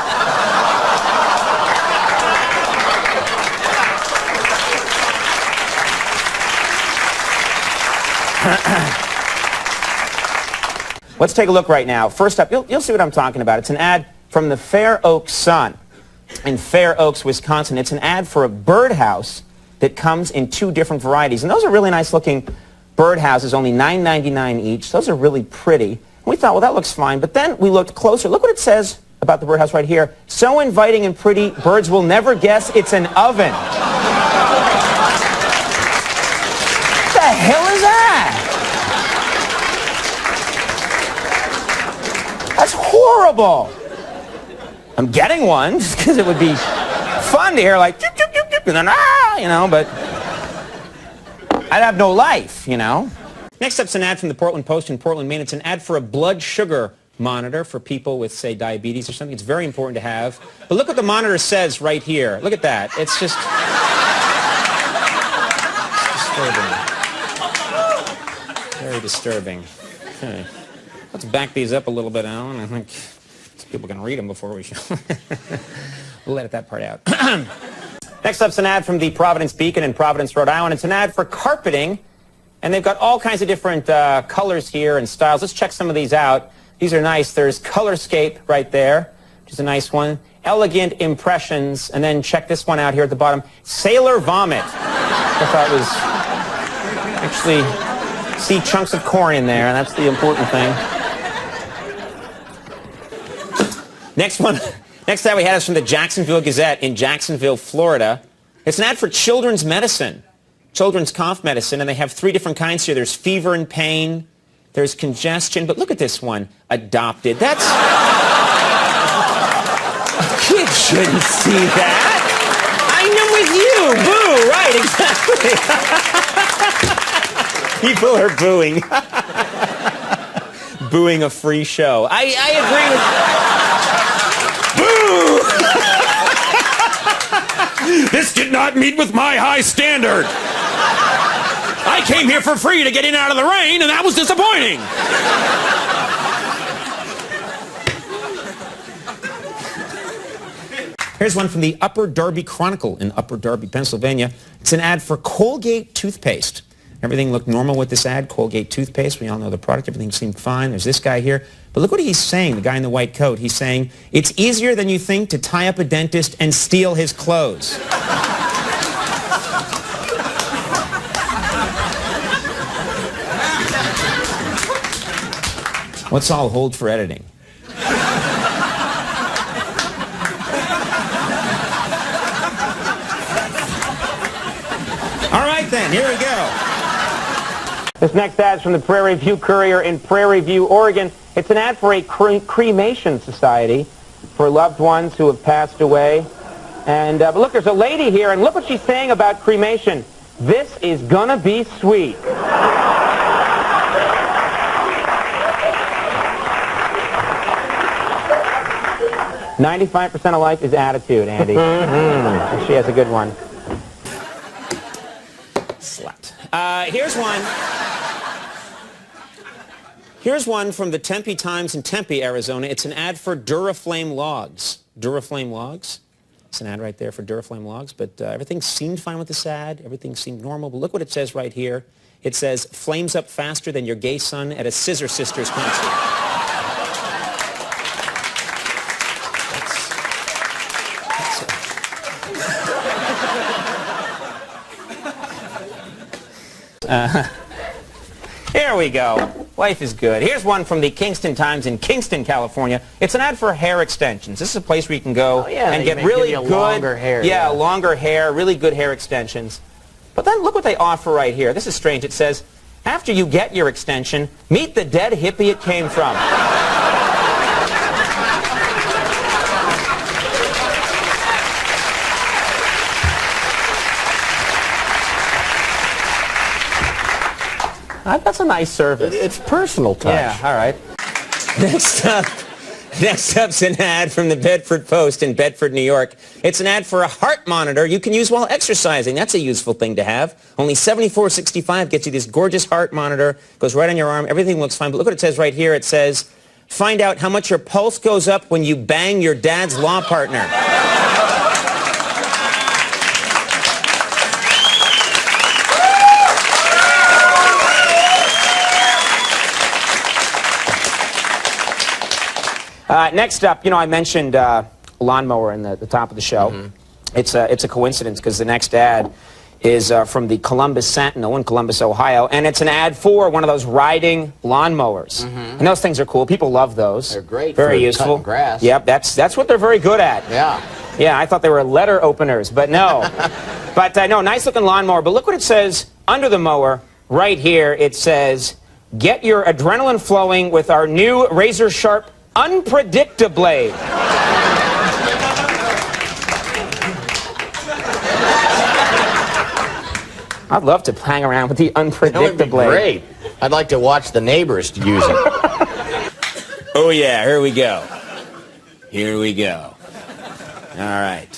Let's take a look right now. First up, you'll see what I'm talking about. It's an ad from the Fair Oaks Sun in Fair Oaks, Wisconsin. It's an ad for a birdhouse that comes in 2 different varieties. And those are really nice looking birdhouses, only $9.99 each. Those are really pretty. We thought, well, that looks fine. But then we looked closer. Look what it says about the birdhouse right here. So inviting and pretty, birds will never guess it's an oven. What the hell is that? That's horrible. I'm getting one just because it would be fun to hear like, choop, choop, choop, choop, and then, you know, but I'd have no life, you know. Next up's an ad from the Portland Post in Portland, Maine. It's an ad for a blood sugar monitor for people with, say, diabetes or something. It's very important to have. But look what the monitor says right here. Look at that. It's just disturbing. Very disturbing. Okay. Let's back these up a little bit, Alan. I think people can read them before we show. We'll edit that part out. Next up's an ad from the Providence Beacon in Providence, Rhode Island. It's an ad for carpeting, and they've got all kinds of different colors here and styles. Let's check some of these out. These are nice. There's Colorscape right there, which is a nice one. Elegant Impressions, and then check this one out here at the bottom. Sailor Vomit. I thought it was actually see chunks of corn in there, and that's the important thing. Next ad we had is from the Jacksonville Gazette in Jacksonville, Florida. It's an ad for children's medicine, children's cough medicine, and they have 3 different kinds here. There's fever and pain, there's congestion, but look at this one, adopted. That's... Kids shouldn't see that. I'm with you. Boo, right, exactly. People are booing. Booing a free show. I agree with... Boo! This did not meet with my high standard. I came here for free to get in out of the rain, and that was disappointing. Here's one from the Upper Darby Chronicle in Upper Darby, Pennsylvania. It's an ad for Colgate toothpaste. Everything looked normal with this ad, Colgate toothpaste. We all know the product. Everything seemed fine. There's this guy here. But look what he's saying, the guy in the white coat. He's saying, it's easier than you think to tie up a dentist and steal his clothes. Let's all hold for editing. All right, then, here we go. This next ad is from the Prairie View Courier in Prairie View, Oregon. It's an ad for a cremation society for loved ones who have passed away. And but look, there's a lady here, and look what she's saying about cremation. This is gonna be sweet. 95% of life is attitude, Andy. She has a good one. Slut. Here's one. Here's one from the Tempe Times in Tempe, Arizona. It's an ad for Duraflame logs. Duraflame logs. It's an ad right there for Duraflame logs, but everything seemed fine with this ad. Everything seemed normal, but look what it says right here. It says, flames up faster than your gay son at a Scissor Sisters concert. Here we go. Life is good. Here's one from the Kingston Times in Kingston, California. It's an ad for hair extensions. This is a place where you can go and get really good longer hair. Yeah, longer hair, really good hair extensions. But then look what they offer right here. This is strange. It says, after you get your extension, meet the dead hippie it came from. That's a nice service. It's personal touch. Yeah, all right. Next up's an ad from the Bedford Post in Bedford, New York. It's an ad for a heart monitor you can use while exercising. That's a useful thing to have. Only $74.65 gets you this gorgeous heart monitor. Goes right on your arm. Everything looks fine. But look what it says right here. It says, find out how much your pulse goes up when you bang your dad's law partner. Next up, I mentioned lawnmower in the top of the show. Mm-hmm. It's a coincidence because the next ad is from the Columbus Sentinel in Columbus, Ohio, and it's an ad for one of those riding lawnmowers. Mm-hmm. And those things are cool. People love those. They're great. Very for useful. Cutting grass. Yep, that's what they're very good at. Yeah. Yeah, I thought they were letter openers, but no. But no, nice looking lawnmower. But look what it says under the mower right here. It says, get your adrenaline flowing with our new razor sharp Unpredictablade. I'd love to hang around with the Unpredictablade. That would be great. I'd like to watch the neighbors use it. Oh yeah, here we go. Here we go. All right.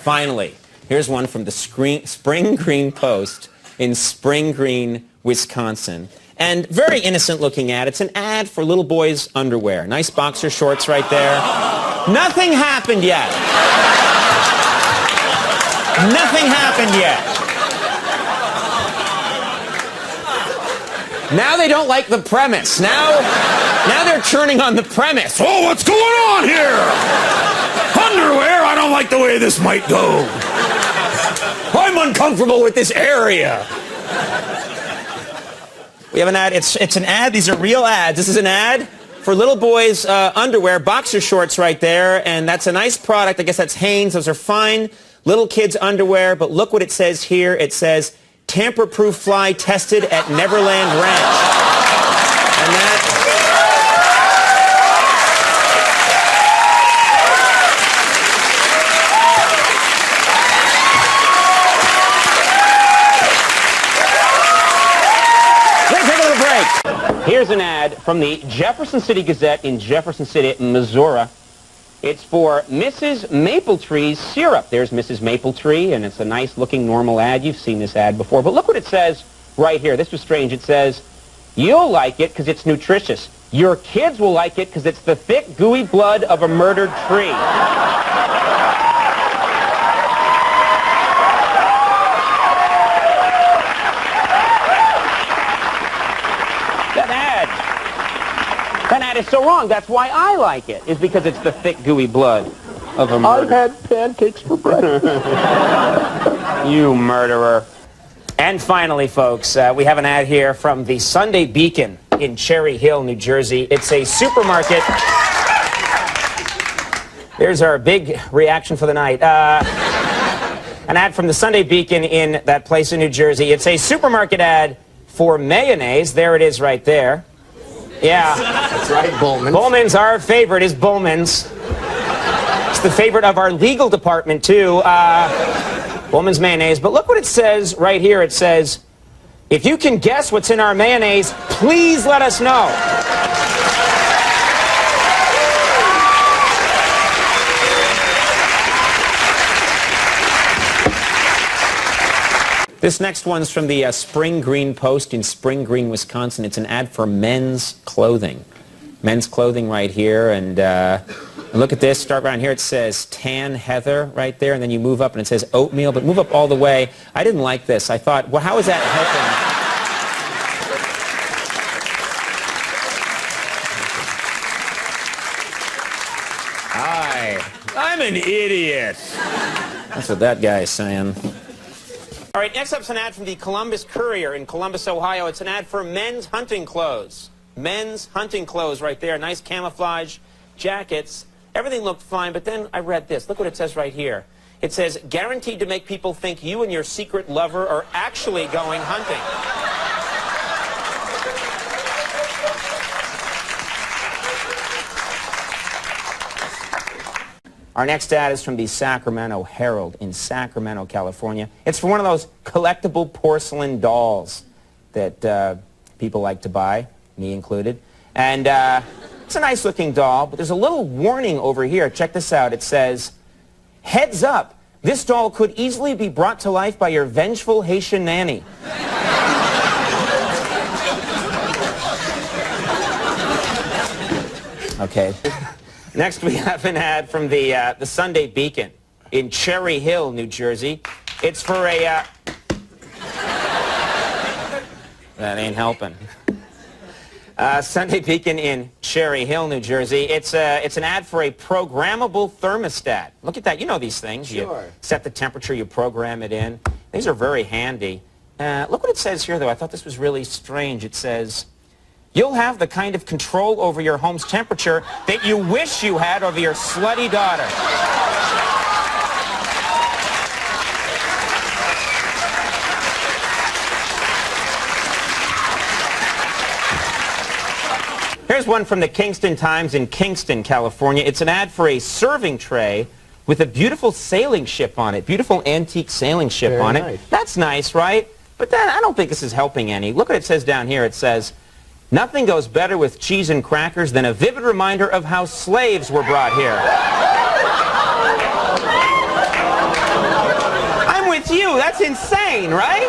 Finally, here's one from the Spring Green Post in Spring Green, Wisconsin. And very innocent looking ad. It's an ad for little boys' underwear. Nice boxer shorts right there. Nothing happened yet. Nothing happened yet. Now they don't like the premise. Now they're turning on the premise. Oh, what's going on here? Underwear? I don't like the way this might go. I'm uncomfortable with this area. We have an ad. It's an ad. These are real ads. This is an ad for little boys' underwear, boxer shorts right there, and that's a nice product. I guess that's Hanes. Those are fine little kids' underwear, but look what it says here. It says, tamper-proof fly tested at Neverland Ranch. And that... Here's an ad from the Jefferson City Gazette in Jefferson City, Missouri. It's for Mrs. Mapletree's syrup. There's Mrs. Mapletree, and it's a nice-looking normal ad. You've seen this ad before. But look what it says right here. This was strange. It says, you'll like it because it's nutritious. Your kids will like it because it's the thick, gooey blood of a murdered tree. That ad is so wrong. That's why I like it, is because it's the thick, gooey blood of a murderer. I've had pancakes for breakfast. You murderer. And finally, folks, we have an ad here from the Sunday Beacon in Cherry Hill, New Jersey. It's a supermarket. There's our big reaction for the night. An ad from the Sunday Beacon in that place in New Jersey. It's a supermarket ad for mayonnaise. There it is right there. Yeah. That's right, Bullman's. Bullman's, our favorite, is Bullman's. It's the favorite of our legal department, too. Bullman's mayonnaise. But look what it says right here. It says, if you can guess what's in our mayonnaise, please let us know. This next one's from the Spring Green Post in Spring Green, Wisconsin. It's an ad for men's clothing. Men's clothing right here. And look at this. Start around here. It says tan heather right there. And then you move up and it says oatmeal. But move up all the way. I didn't like this. I thought, well, how is that helping? I'm an idiot. That's what that guy is saying. All right, next up's an ad from the Columbus Courier in Columbus, Ohio. It's an ad for men's hunting clothes. men's hunting clothes right there. Nice camouflage jackets. Everything looked fine, but then I read this. Look what it says right here. It says, guaranteed to make people think you and your secret lover are actually going hunting. Our next ad is from the Sacramento Herald in Sacramento, California. It's for one of those collectible porcelain dolls that people like to buy, me included. And it's a nice-looking doll, but there's a little warning over here. Check this out. It says, heads up, this doll could easily be brought to life by your vengeful Haitian nanny. Okay. Next, we have an ad from the Sunday Beacon in Cherry Hill, New Jersey. It's for a... That ain't helping. Sunday Beacon in Cherry Hill, New Jersey. It's an ad for a programmable thermostat. Look at that. You know these things. Sure. You set the temperature, you program it in. These are very handy. Look what it says here, though. I thought this was really strange. It says, you'll have the kind of control over your home's temperature that you wish you had over your slutty daughter. Here's one from the Kingston Times in Kingston, California. It's an ad for a serving tray with a beautiful sailing ship on it. Beautiful antique sailing ship Very on it. nice. That's nice, right? But then I don't think this is helping any. Look what it says down here. It says, nothing goes better with cheese and crackers than a vivid reminder of how slaves were brought here. I'm with you. That's insane, right?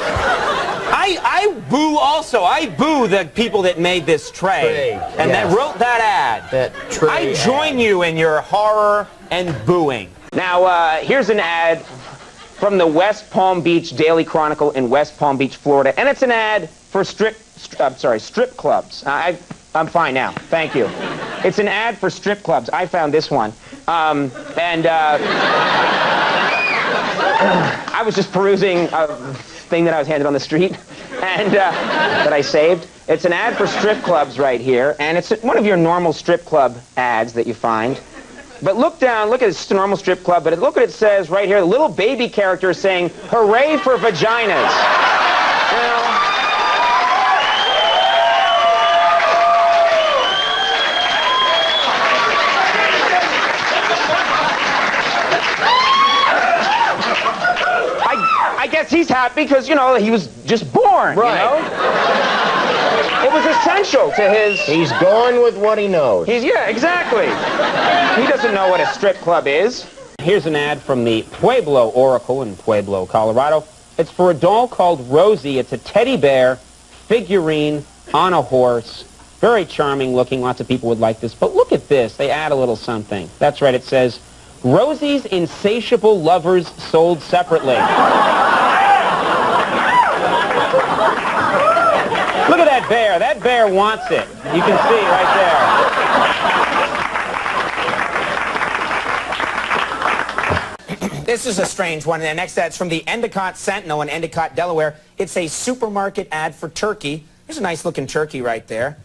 I boo also. I boo the people that made this tray and yes. that wrote that ad. That tray I join you in your horror and booing. Now, here's an ad from the West Palm Beach Daily Chronicle in West Palm Beach, Florida, and it's an ad for strip clubs. I'm fine now. Thank you. It's an ad for strip clubs. I found this one. I was just perusing a thing that I was handed on the street and that I saved. It's an ad for strip clubs right here, and it's one of your normal strip club ads that you find. But look down, look at it's a normal strip club, but look what it says right here. The little baby character is saying, hooray for vaginas. Now, I guess he's happy because, you know, he was just born, Right. you know? It was essential to his... He's going with what he knows. Yeah, exactly. He doesn't know what a strip club is. Here's an ad from the Pueblo Oracle in Pueblo, Colorado. It's for a doll called Rosie. It's a teddy bear figurine on a horse. Very charming looking. Lots of people would like this. But look at this. They add a little something. That's right. It says, Rosie's insatiable lovers sold separately. Look at that bear. That bear wants it. You can see right there. This is a strange one. And the next ad's from the Endicott Sentinel in Endicott, Delaware. It's a supermarket ad for turkey. There's a nice looking turkey right there.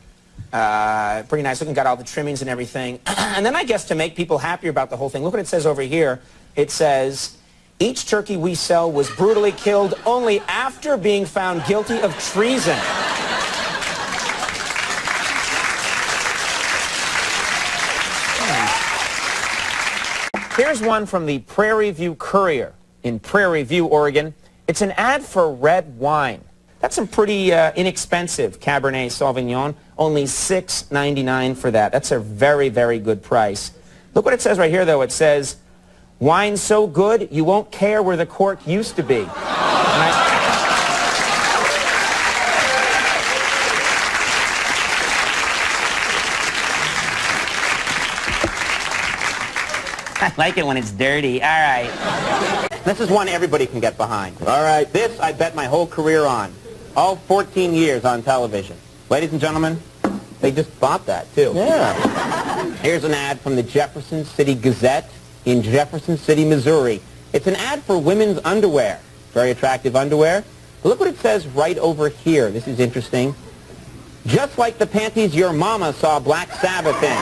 Pretty nice looking, got all the trimmings and everything. And then I guess to make people happier about the whole thing, look what it says over here. It says, each turkey we sell was brutally killed only after being found guilty of treason. Here's one from the Prairie View Courier in Prairie View, Oregon. It's an ad for red wine. That's some pretty inexpensive Cabernet Sauvignon. Only $6.99 for that. That's a very, very good price. Look what it says right here, though. It says, wine so good, you won't care where the cork used to be. I like it when it's dirty. All right. This is one everybody can get behind. All right. This I bet my whole career on. All 14 years on television. Ladies and gentlemen, they just bought that, too. Yeah. Here's an ad from the Jefferson City Gazette in Jefferson City, Missouri. It's an ad for women's underwear. Very attractive underwear. But look what it says right over here. This is interesting. just like the panties your mama saw Black Sabbath in.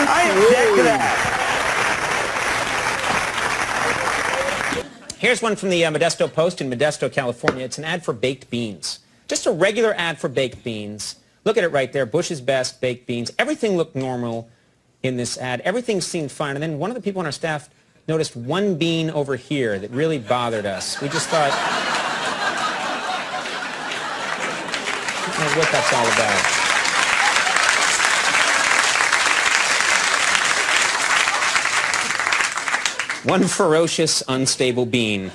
I object to that. Here's one from the Modesto Post in Modesto, California. It's an ad for baked beans. Just a regular ad for baked beans. Look at it right there. Bush's Best baked beans. Everything looked normal in this ad. Everything seemed fine. And then one of the people on our staff noticed one bean over here that really bothered us. We just thought, I don't know what that's all about. One ferocious, unstable bean.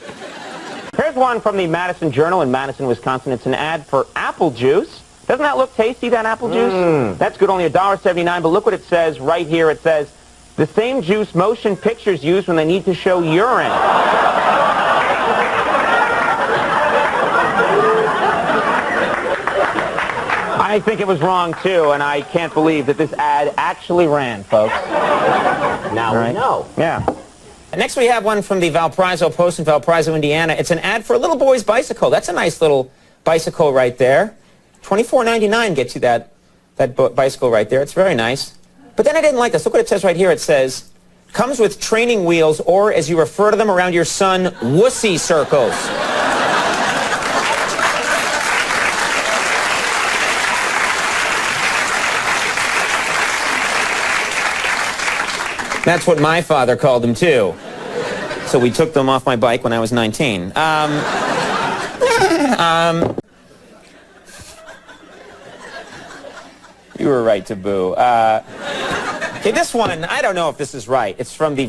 Here's one from the Madison Journal in Madison, Wisconsin. It's an ad for apple juice. Doesn't that look tasty, that apple juice? That's good, only $1.79, but look what it says right here. It says, the same juice motion pictures use when they need to show urine. I think it was wrong, too, and I can't believe that this ad actually ran, folks. Now we know. Yeah. Next we have one from the Valparaiso Post in Valparaiso, Indiana. It's an ad for a little boy's bicycle. That's a nice little bicycle right there. $24.99 gets you that bicycle right there. It's very nice. But then I didn't like this. Look what it says right here. It says, comes with training wheels, or as you refer to them around your son, wussy circles. That's what my father called them, too. So we took them off my bike when I was 19. You were right to boo. Okay, this one, I don't know if this is right. It's from the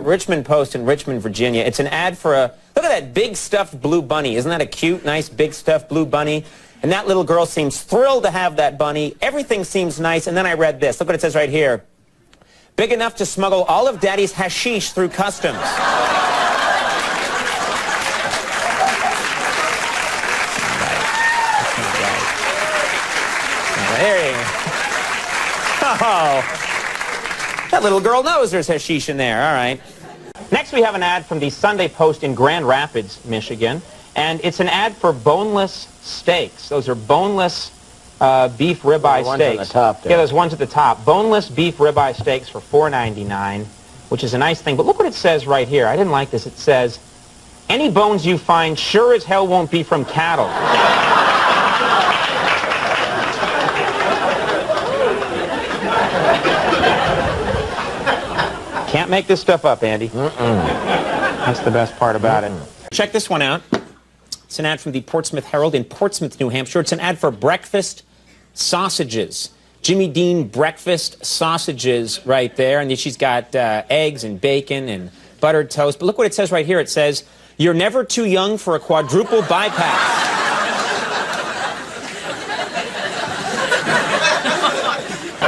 Richmond Post in Richmond, Virginia. It's an ad for a, look at that big stuffed blue bunny. Isn't that a cute, nice, big stuffed blue bunny? And that little girl seems thrilled to have that bunny. Everything seems nice. And then I read this. Look what it says right here. Big enough to smuggle all of Daddy's hashish through customs. There you go. Oh, that little girl knows there's hashish in there. All right. Next, we have an ad from the Sunday Post in Grand Rapids, Michigan. And it's an ad for boneless steaks. Those are boneless beef ribeye ones steaks. on the top there. Yeah, those ones at the top. Boneless beef ribeye steaks for $4.99, which is a nice thing. But look what it says right here. I didn't like this. It says, any bones you find sure as hell won't be from cattle. Can't make this stuff up, Andy. That's the best part about it. Check this one out. It's an ad from the Portsmouth Herald in Portsmouth, New Hampshire. It's an ad for breakfast sausages. Jimmy Dean breakfast sausages right there. And she's got eggs and bacon and buttered toast. But look what it says right here. It says, you're never too young for a quadruple bypass.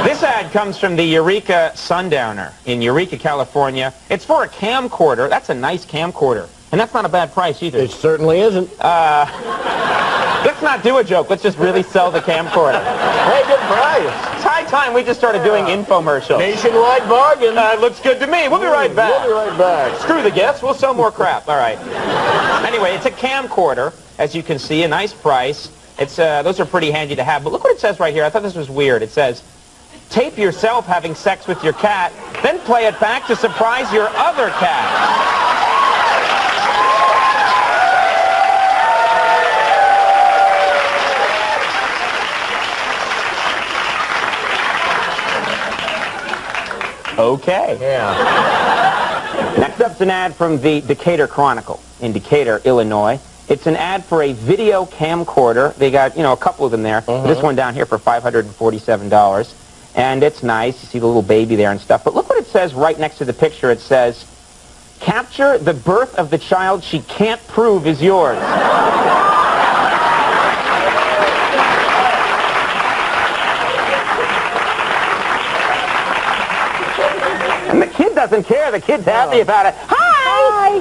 This ad comes from the Eureka Sundowner in Eureka, California. It's for a camcorder. That's a nice camcorder. And that's not a bad price either. It certainly isn't. Let's not do a joke. Let's just really sell the camcorder. Hey, good price. It's high time we just started doing infomercials. Nationwide bargain. Looks good to me. We'll be right back. We'll be right back. Screw the guests. We'll sell more crap. All right. Anyway, it's a camcorder. As you can see, a nice price. It's those are pretty handy to have. But look what it says right here. I thought this was weird. It says, tape yourself having sex with your cat, then play it back to surprise your other cat. Okay. Yeah. Next up's an ad from the Decatur Chronicle in Decatur, Illinois. It's an ad for a video camcorder. They got, a couple of them there. This one down here for $547. And it's nice. You see the little baby there and stuff. But look what it says right next to the picture. It says, capture the birth of the child she can't prove is yours. And the kid doesn't care. The kid's happy about it. Hi!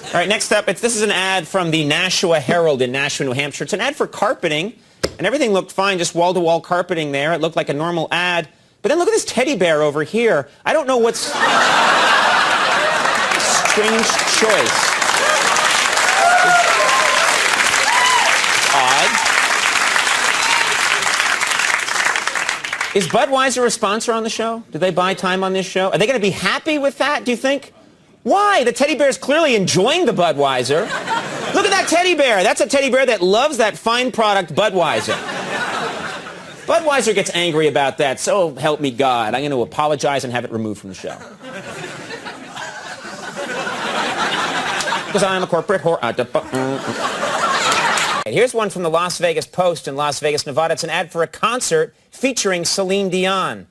All right, next up, this is an ad from the Nashua Herald in Nashua, New Hampshire. It's an ad for carpeting, and everything looked fine, just wall-to-wall carpeting there. It looked like a normal ad. But then look at this teddy bear over here. I don't know what's strange choice. Odd. Is Budweiser a sponsor on the show? Do they buy time on this show? Are they going to be happy with that, do you think? Why? The teddy bear is clearly enjoying the Budweiser. Look at that teddy bear. That's a teddy bear that loves that fine product Budweiser. Budweiser gets angry about that. So help me God. I'm going to apologize and have it removed from the show. Because I'm a corporate whore. Here's one from the Las Vegas Post in Las Vegas, Nevada. It's an ad for a concert featuring Celine Dion.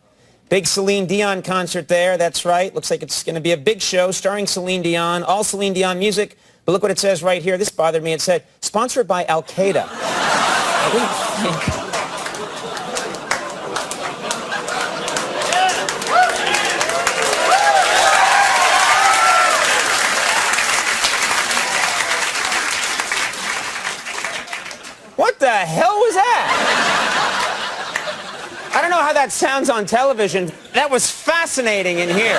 Big Celine Dion concert there, that's right. Looks like it's going to be a big show starring Celine Dion, all Celine Dion music. But look what it says right here. This bothered me. It said, sponsored by Al-Qaeda. I didn't think... What the hell was that? I don't know how that sounds on television. That was fascinating in here.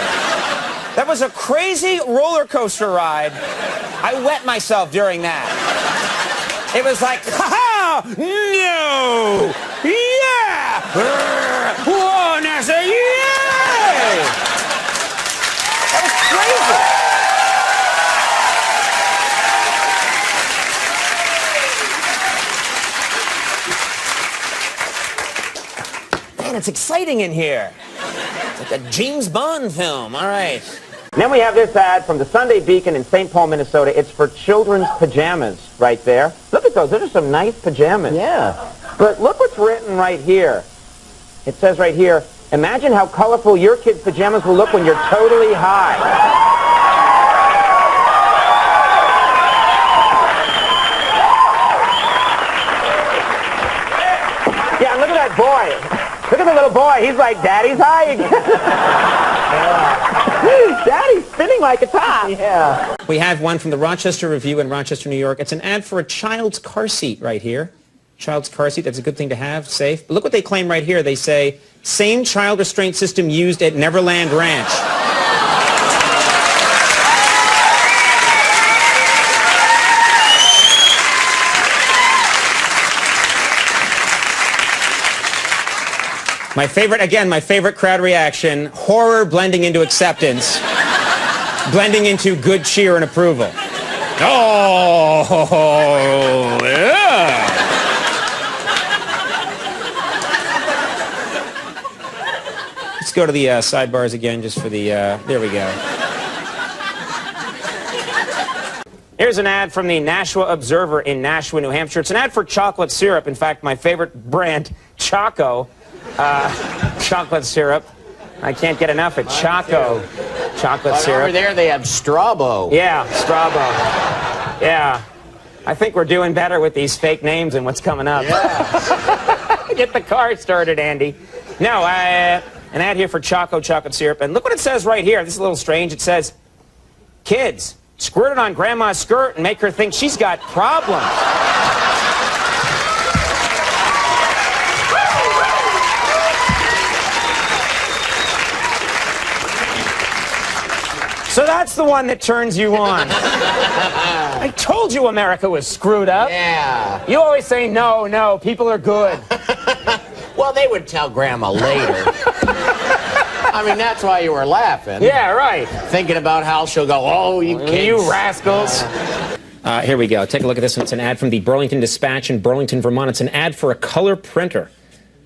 That was a crazy roller coaster ride. I wet myself during that. It was like, ha-ha! No! Yeah! Whoa, NASA! Yay! That was crazy. Man, it's exciting in here. It's like a James Bond film. All right. And then we have this ad from the Sunday Beacon in St. Paul, Minnesota. It's for children's pajamas right there. Look at those. Those are some nice pajamas. Yeah. But look what's written right here. It says right here, imagine how colorful your kid's pajamas will look when you're totally high. Yeah, look at that boy. Look at the little boy. He's like, Daddy's high again. Daddy's spinning like a top. Yeah. We have one from the Rochester Review in Rochester, New York. It's an ad for a child's car seat right here. Child's car seat, that's a good thing to have, safe. But look what they claim right here. They say, same child restraint system used at Neverland Ranch. My favorite crowd reaction, horror blending into acceptance, blending into good cheer and approval. Oh, yeah. Let's go to the sidebars again just for the, there we go. Here's an ad from the Nashua Observer in Nashua, New Hampshire. It's an ad for chocolate syrup. In fact, my favorite brand, Choco. Chocolate syrup. I can't get enough of Choco chocolate syrup. Over there they have Strabo. Yeah, Strabo. Yeah. I think we're doing better with these fake names and what's coming up. Yeah. Get the car started, Andy. No, an ad here for Choco chocolate syrup. And look what it says right here. This is a little strange. It says, kids, squirt it on grandma's skirt and make her think she's got problems. So that's the one that turns you on. I told you America was screwed up. Yeah. You always say, no, no, people are good. Well, they would tell Grandma later. I mean, that's why you were laughing. Yeah, right. Thinking about how she'll go, oh, you kids. You rascals. Here we go. Take a look at this one. It's an ad from the Burlington Dispatch in Burlington, Vermont. It's an ad for a color printer.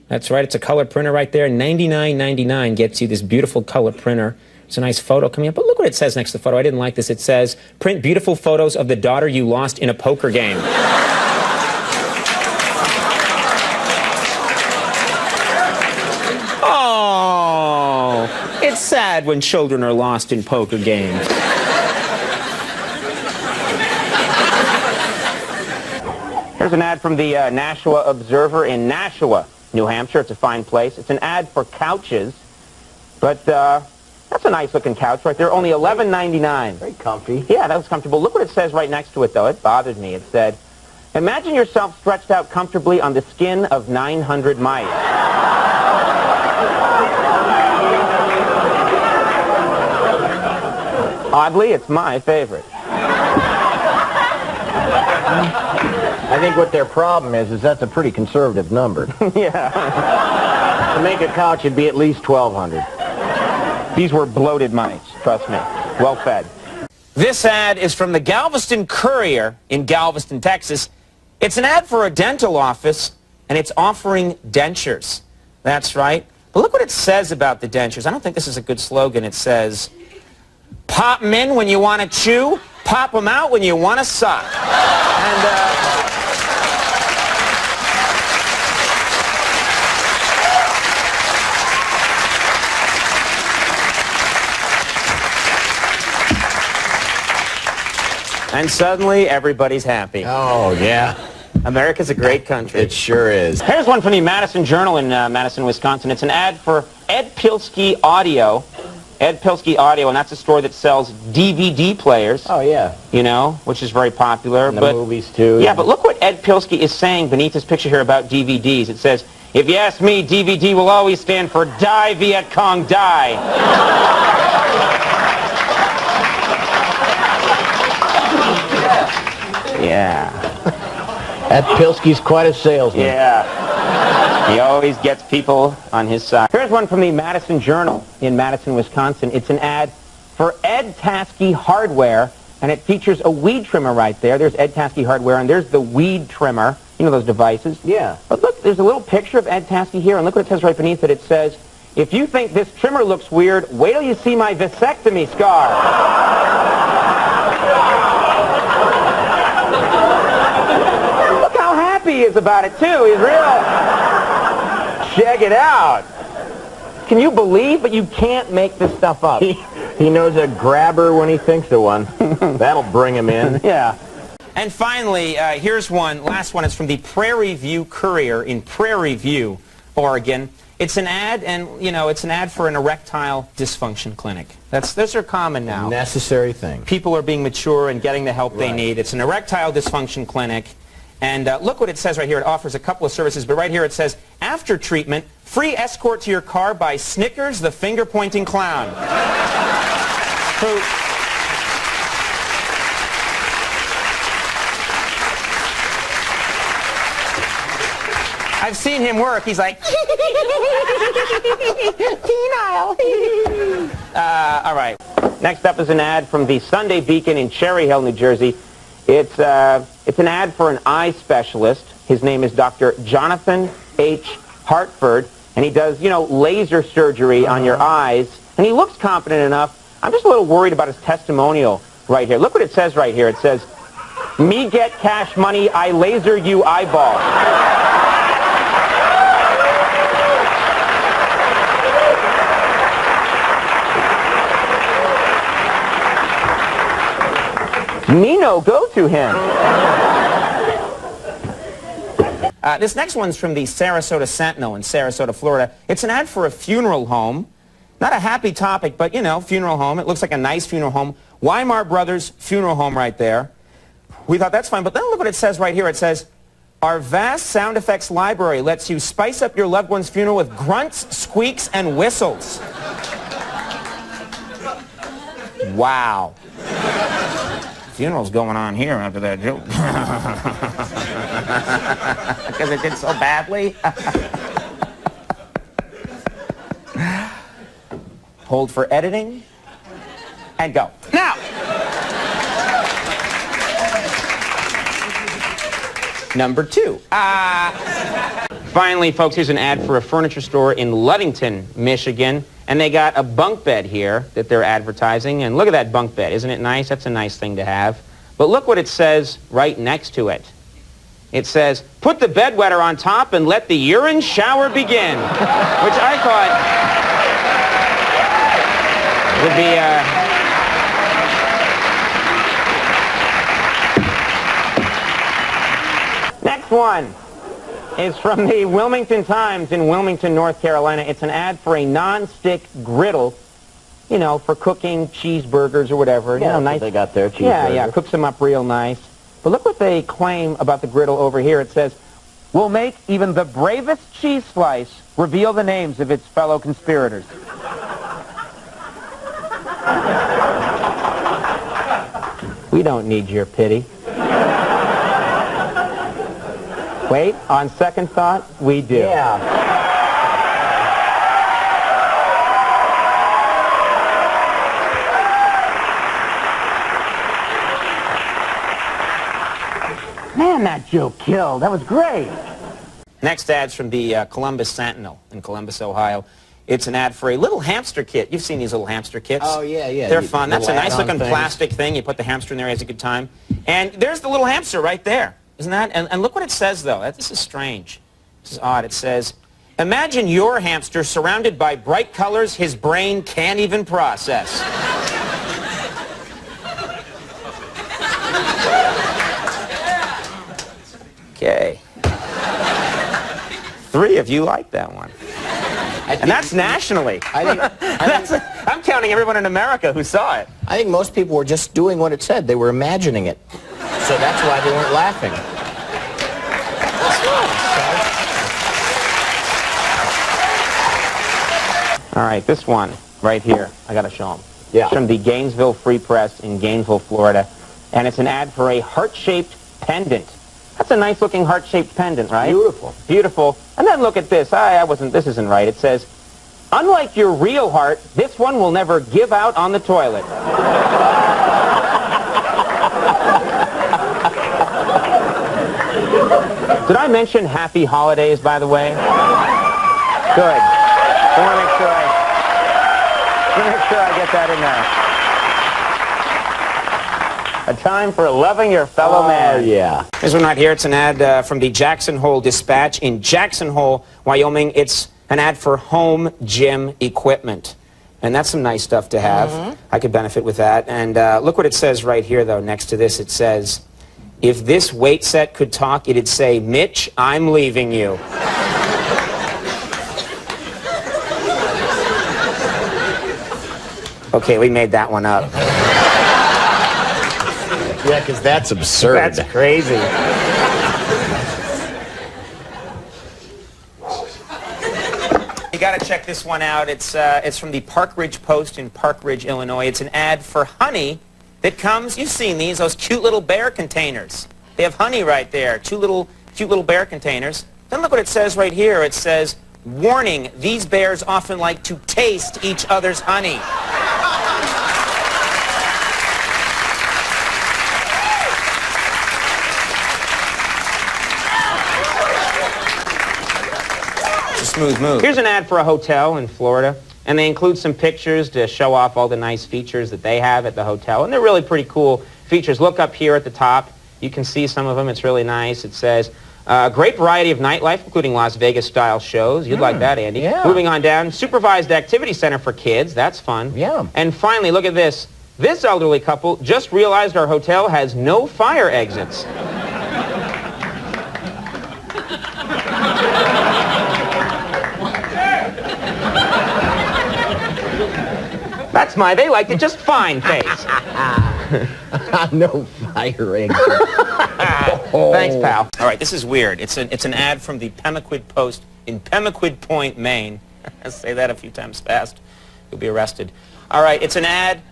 That's right. It's a color printer right there. $99.99 gets you this beautiful color printer. It's a nice photo coming up. But look what it says next to the photo. I didn't like this. It says, print beautiful photos of the daughter you lost in a poker game. Oh, it's sad when children are lost in poker games. Here's an ad from the Nashua Observer in Nashua, New Hampshire. It's a fine place. It's an ad for couches, but that's a nice-looking couch right there. Only $11.99. Very comfy. Yeah, that was comfortable. Look what it says right next to it, though. It bothered me. It said, imagine yourself stretched out comfortably on the skin of 900 mice. Oddly, it's my favorite. I think what their problem is that's a pretty conservative number. Yeah. To make a couch, it'd be at least 1,200. These were bloated mice, trust me. Well fed. This ad is from the Galveston Courier in Galveston, Texas. It's an ad for a dental office, and it's offering dentures. That's right. But look what it says about the dentures. I don't think this is a good slogan. It says, pop them in when you want to chew, pop them out when you want to suck. And suddenly, everybody's happy. Oh, yeah. America's a great country. It sure is. Here's one from the Madison Journal in Madison, Wisconsin. It's an ad for Ed Pilsky Audio. Ed Pilsky Audio, and that's a store that sells DVD players. Oh, yeah. You know, which is very popular. And the movies, too. Yeah, but look what Ed Pilsky is saying beneath this picture here about DVDs. It says, if you ask me, DVD will always stand for Die Viet Cong Die. Yeah. That Pilsky's quite a salesman. Yeah. He always gets people on his side. Here's one from the Madison Journal in Madison, Wisconsin. It's an ad for Ed Tasky Hardware, and it features a weed trimmer right there. There's Ed Tasky Hardware, and there's the weed trimmer. You know those devices? Yeah. But look, there's a little picture of Ed Tasky here, and look what it says right beneath it. It says, if you think this trimmer looks weird, wait till you see my vasectomy scar. He is about it too. He's real. Check it out. Can you believe? But you can't make this stuff up. He knows a grabber when he thinks of one. That'll bring him in. Yeah. And finally, here's one. Last one is from the Prairie View Courier in Prairie View, Oregon. It's an ad, and you know, it's an ad for an erectile dysfunction clinic. Those are common now. Necessary thing. People are being mature and getting the help they need. It's an erectile dysfunction clinic. And look what it says right here. It offers a couple of services, but right here it says, after treatment, free escort to your car by Snickers the finger-pointing clown. I've seen him work. He's like, penile. All right. Next up is an ad from the Sunday Beacon in Cherry Hill, New Jersey. It's an ad for an eye specialist. His name is Dr. Jonathan H. Hartford, and he does, you know, laser surgery on your eyes, and he looks confident enough. I'm just a little worried about his testimonial right here. Look what it says right here. It says, me get cash money, I laser you eyeball. Me no go to him. This next one's from the Sarasota Sentinel in Sarasota, Florida. It's an ad for a funeral home. Not a happy topic, but, you know, funeral home. It looks like a nice funeral home. Weimar Brothers Funeral Home right there. We thought that's fine, but then look what it says right here. It says, our vast sound effects library lets you spice up your loved one's funeral with grunts, squeaks, and whistles. Wow. Funeral's going on here after that joke. Because it did so badly. Hold for editing. And go. Now! Number 2. Finally, folks, here's an ad for a furniture store in Ludington, Michigan. And they got a bunk bed here that they're advertising. And look at that bunk bed. Isn't it nice? That's a nice thing to have. But look what it says right next to it. It says, put the bedwetter on top and let the urine shower begin. Which I thought would be Next one is from the Wilmington Times in Wilmington, North Carolina. It's an ad for a non-stick griddle, you know, for cooking cheeseburgers or whatever. Yeah, you know, nice. they got their cheeseburgers. Yeah, cooks them up real nice. But look what they claim about the griddle over here. It says, we'll make even the bravest cheese slice reveal the names of its fellow conspirators. We don't need your pity. Wait, on second thought, we do. Yeah. Man, that joke killed. That was great. Next ad's from the Columbus Sentinel in Columbus, Ohio. It's an ad for a little hamster kit. You've seen these little hamster kits. Oh, yeah, yeah. They're fun. That's a nice looking things. plastic thing. You put the hamster in there, he has a good time. And there's the little hamster right there. Isn't that? And look what it says, though. This is strange. This is odd. It says, imagine your hamster surrounded by bright colors his brain can't even process. Okay. 3 of you like that one. And that's nationally. I'm counting everyone in America who saw it. I think most people were just doing what it said. They were imagining it. So that's why they weren't laughing. All right, this one right here, I got to show them. Yeah. It's from the Gainesville Free Press in Gainesville, Florida. And it's an ad for a heart-shaped pendant. That's a nice-looking heart-shaped pendant, right? Beautiful. Beautiful. And then look at this. This isn't right. It says, unlike your real heart, this one will never give out on the toilet. Did I mention happy holidays, by the way? Good. I want to make sure I get that in there. A time for loving your fellow man. Yeah. This one right here, it's an ad from the Jackson Hole Dispatch in Jackson Hole, Wyoming. It's an ad for home gym equipment. And that's some nice stuff to have. I could benefit with that. And look what it says right here, though, next to this. It says, if this weight set could talk, it'd say, Mitch, I'm leaving you. Okay, we made that one up. Yeah, because that's absurd. That's crazy. You got to check this one out. It's from the Park Ridge Post in Park Ridge, Illinois. It's an ad for honey that comes, you've seen these, those cute little bear containers. They have honey right there, 2 little cute little bear containers. Then look what it says right here. It says, warning, these bears often like to taste each other's honey. Smooth move. Here's an ad for a hotel in Florida, and they include some pictures to show off all the nice features that they have at the hotel, and they're really pretty cool features. Look up here at the top. You can see some of them. It's really nice. It says, great variety of nightlife, including Las Vegas-style shows. You'd like that, Andy. Yeah. Moving on down, supervised activity center for kids. That's fun. Yeah. And finally, look at this. This elderly couple just realized our hotel has no fire exits. That's my they liked it just fine face. No firing. Thanks, pal. All right, this is weird. It's an ad from the Pemaquid Post in Pemaquid Point, Maine. I'll say that a few times fast. You'll be arrested. All right, it's an ad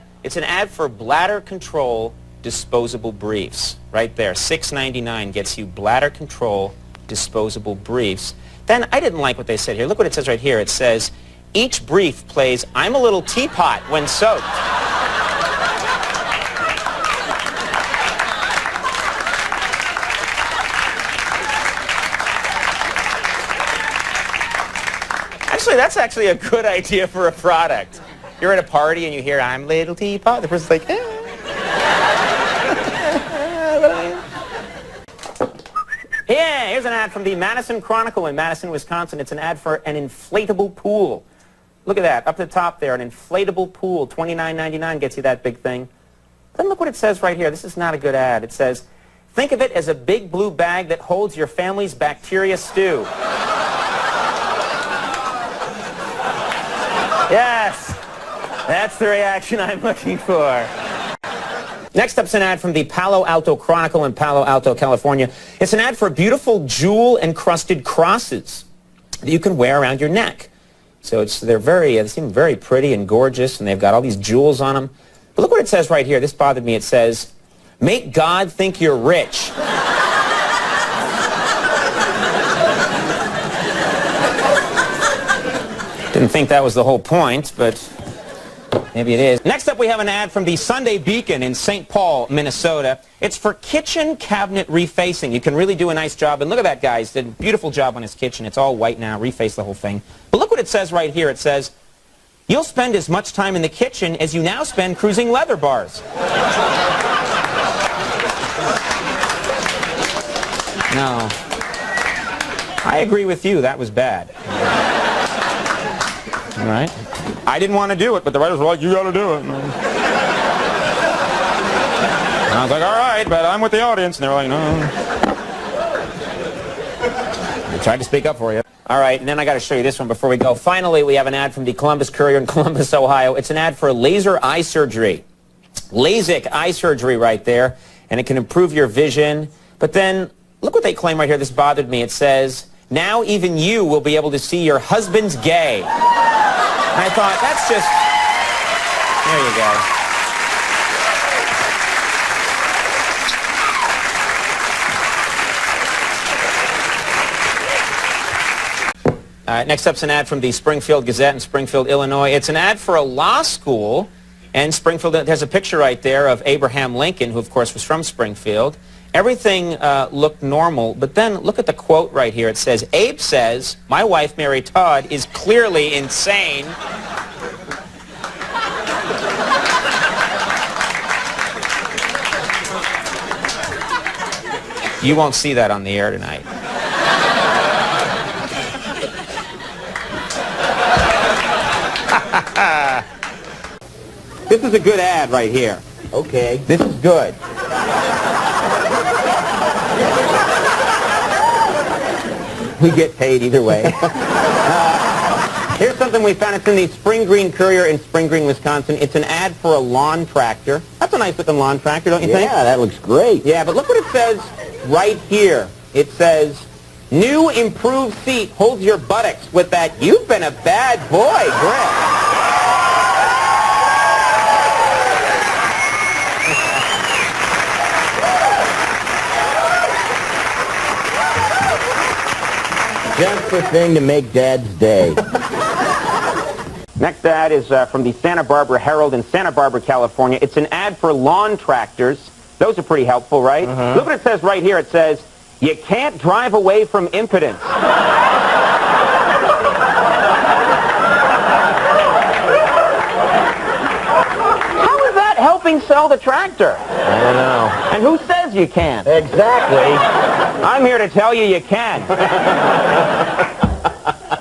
for bladder control disposable briefs. Right there, $6.99 gets you bladder control disposable briefs. Then I didn't like what they said here. Look what it says right here. It says, each brief plays I'm a Little Teapot when soaked. Actually, that's actually a good idea for a product. You're at a party and you hear I'm Little Teapot. The person's like, eh. Yeah, here's an ad from the Madison Chronicle in Madison, Wisconsin. It's an ad for an inflatable pool. Look at that, up at the top there, an inflatable pool, $29.99 gets you that big thing. Then look what it says right here. This is not a good ad. It says, think of it as a big blue bag that holds your family's bacteria stew. Yes, that's the reaction I'm looking for. Next up's an ad from the Palo Alto Chronicle in Palo Alto, California. It's an ad for beautiful jewel-encrusted crosses that you can wear around your neck. So they seem very pretty and gorgeous, and they've got all these jewels on them. But look what it says right here. This bothered me. It says, Make God think you're rich. Didn't think that was the whole point, but maybe it is. Next up, we have an ad from the Sunday Beacon in St. Paul, Minnesota. It's for kitchen cabinet refacing. You can really do a nice job. And look at that guy. He's did a beautiful job on his kitchen. It's all white now. Reface the whole thing. But look what it says right here. It says, you'll spend as much time in the kitchen as you now spend cruising leather bars. No. I agree with you. That was bad. All right. I didn't want to do it, but the writers were like, you got to do it. And I was like, all right, but I'm with the audience. And they were like, no. I tried to speak up for you. All right, and then I got to show you this one before we go. Finally, we have an ad from the Columbus Courier in Columbus, Ohio. It's an ad for laser eye surgery. LASIK eye surgery right there, and it can improve your vision. But then, look what they claim right here. This bothered me. It says, now even you will be able to see your husband's gay. And I thought, that's just, there you go. Next up's an ad from the Springfield Gazette in Springfield, Illinois. It's an ad for a law school, and Springfield has a picture right there of Abraham Lincoln, who of course was from Springfield. Everything looked normal, but then look at the quote right here. It says, Abe says, my wife, Mary Todd, is clearly insane. You won't see that on the air tonight. This is a good ad right here. Okay. This is good. We get paid either way. Here's something we found. It's in the Spring Green Courier in Spring Green, Wisconsin. It's an ad for a lawn tractor. That's a nice-looking lawn tractor, don't you think? Yeah, that looks great. Yeah, but look what it says right here. It says, new improved seat holds your buttocks with that you've been a bad boy grip. Just the thing to make Dad's day. Next ad is from the Santa Barbara Herald in Santa Barbara, California. It's an ad for lawn tractors. Those are pretty helpful, right? Look what it says right here. It says, you can't drive away from impotence. How is that helping sell the tractor? I don't know. And who says you can't? Exactly. I'm here to tell you you can.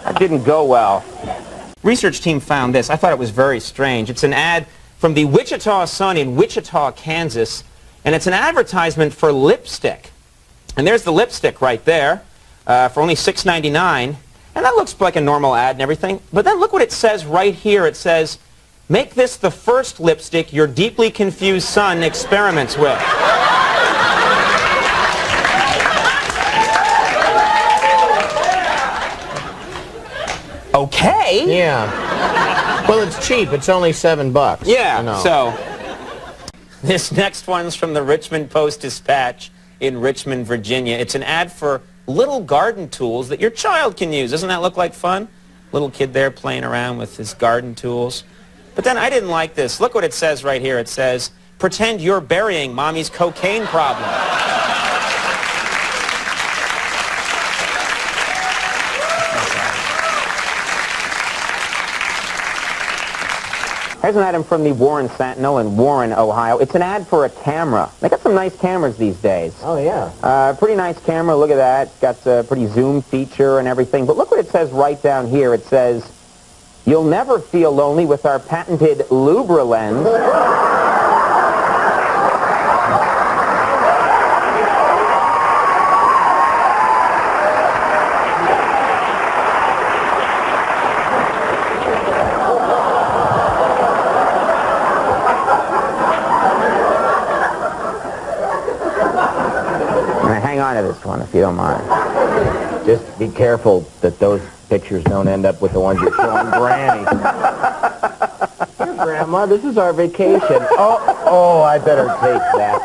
That didn't go well. Research team found this. I thought it was very strange. It's an ad from the Wichita Sun in Wichita, Kansas, and it's an advertisement for lipstick. And there's the lipstick right there for only $6.99, and that looks like a normal ad and everything. But then look what it says right here. It says, make this the first lipstick your deeply confused son experiments with. Okay. Yeah. Well, it's cheap. It's only $7. Yeah, you know. so this next one's from the Richmond Post-Dispatch in Richmond, Virginia. It's an ad for little garden tools that your child can use. Doesn't that look like fun? Little kid there playing around with his garden tools. But then I didn't like this. Look what it says right here. It says, pretend you're burying mommy's cocaine problem. Here's an ad from the Warren Sentinel in Warren, Ohio. It's an ad for a camera. They got some nice cameras these days. Oh, yeah. Pretty nice camera. Look at that. Got a pretty zoom feature and everything. But look what it says right down here. It says, you'll never feel lonely with our patented Lubra lens. Hang on to this one if you don't mind. Just be careful that those pictures don't end up with the ones you're showing Granny. Here, Grandma, this is our vacation. Oh, I better take that.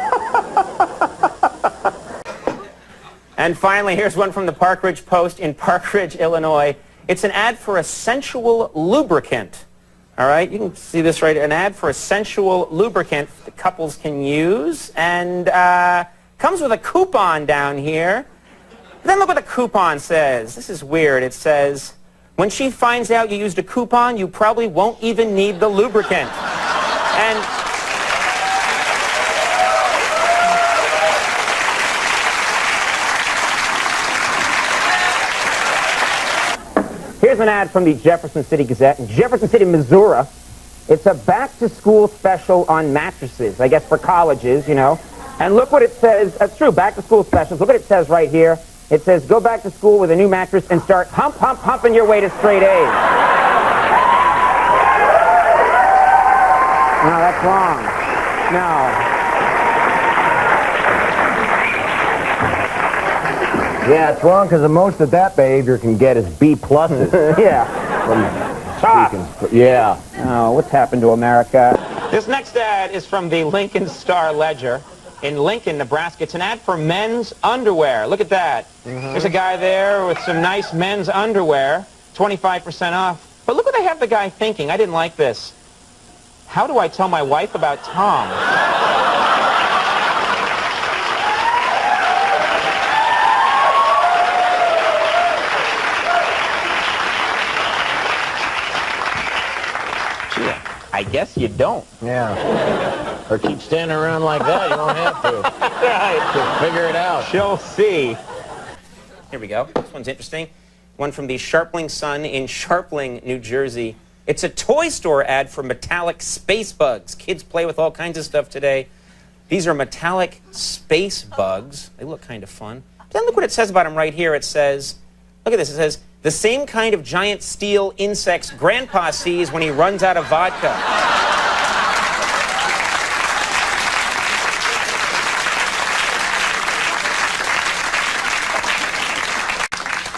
And finally, here's one from the Park Ridge Post in Park Ridge, Illinois. It's an ad for a sensual lubricant. All right, you can see this right, an ad for a sensual lubricant that couples can use, and comes with a coupon down here. Then look what the coupon says. This is weird. It says, when she finds out you used a coupon, you probably won't even need the lubricant. And here's an ad from the Jefferson City Gazette in Jefferson City, Missouri. It's a back-to-school special on mattresses, I guess for colleges, you know. And look what it says. That's true, back-to-school specials. Look what it says right here. It says, go back to school with a new mattress and start humping your way to straight A's. No, that's wrong. No. Yeah, it's wrong because the most that that behavior can get is B pluses. Yeah. Yeah. Oh, what's happened to America? This next ad is from the Lincoln Star-Ledger in Lincoln, Nebraska. It's an ad for men's underwear. Look at that. There's a guy there with some nice men's underwear, 25% off. But look what they have the guy thinking. I didn't like this. How do I tell my wife about Tom? I guess you don't. Yeah. Or keep standing around like that. You don't have to. Right. Just figure it out. She'll see. Here we go. This one's interesting. One from the Sharpling Sun in Sharpling, New Jersey. It's a toy store ad for metallic space bugs. Kids play with all kinds of stuff today. These are metallic space bugs. They look kind of fun. But then look what it says about them right here. It says, look at this. It says, the same kind of giant steel insects Grandpa sees when he runs out of vodka.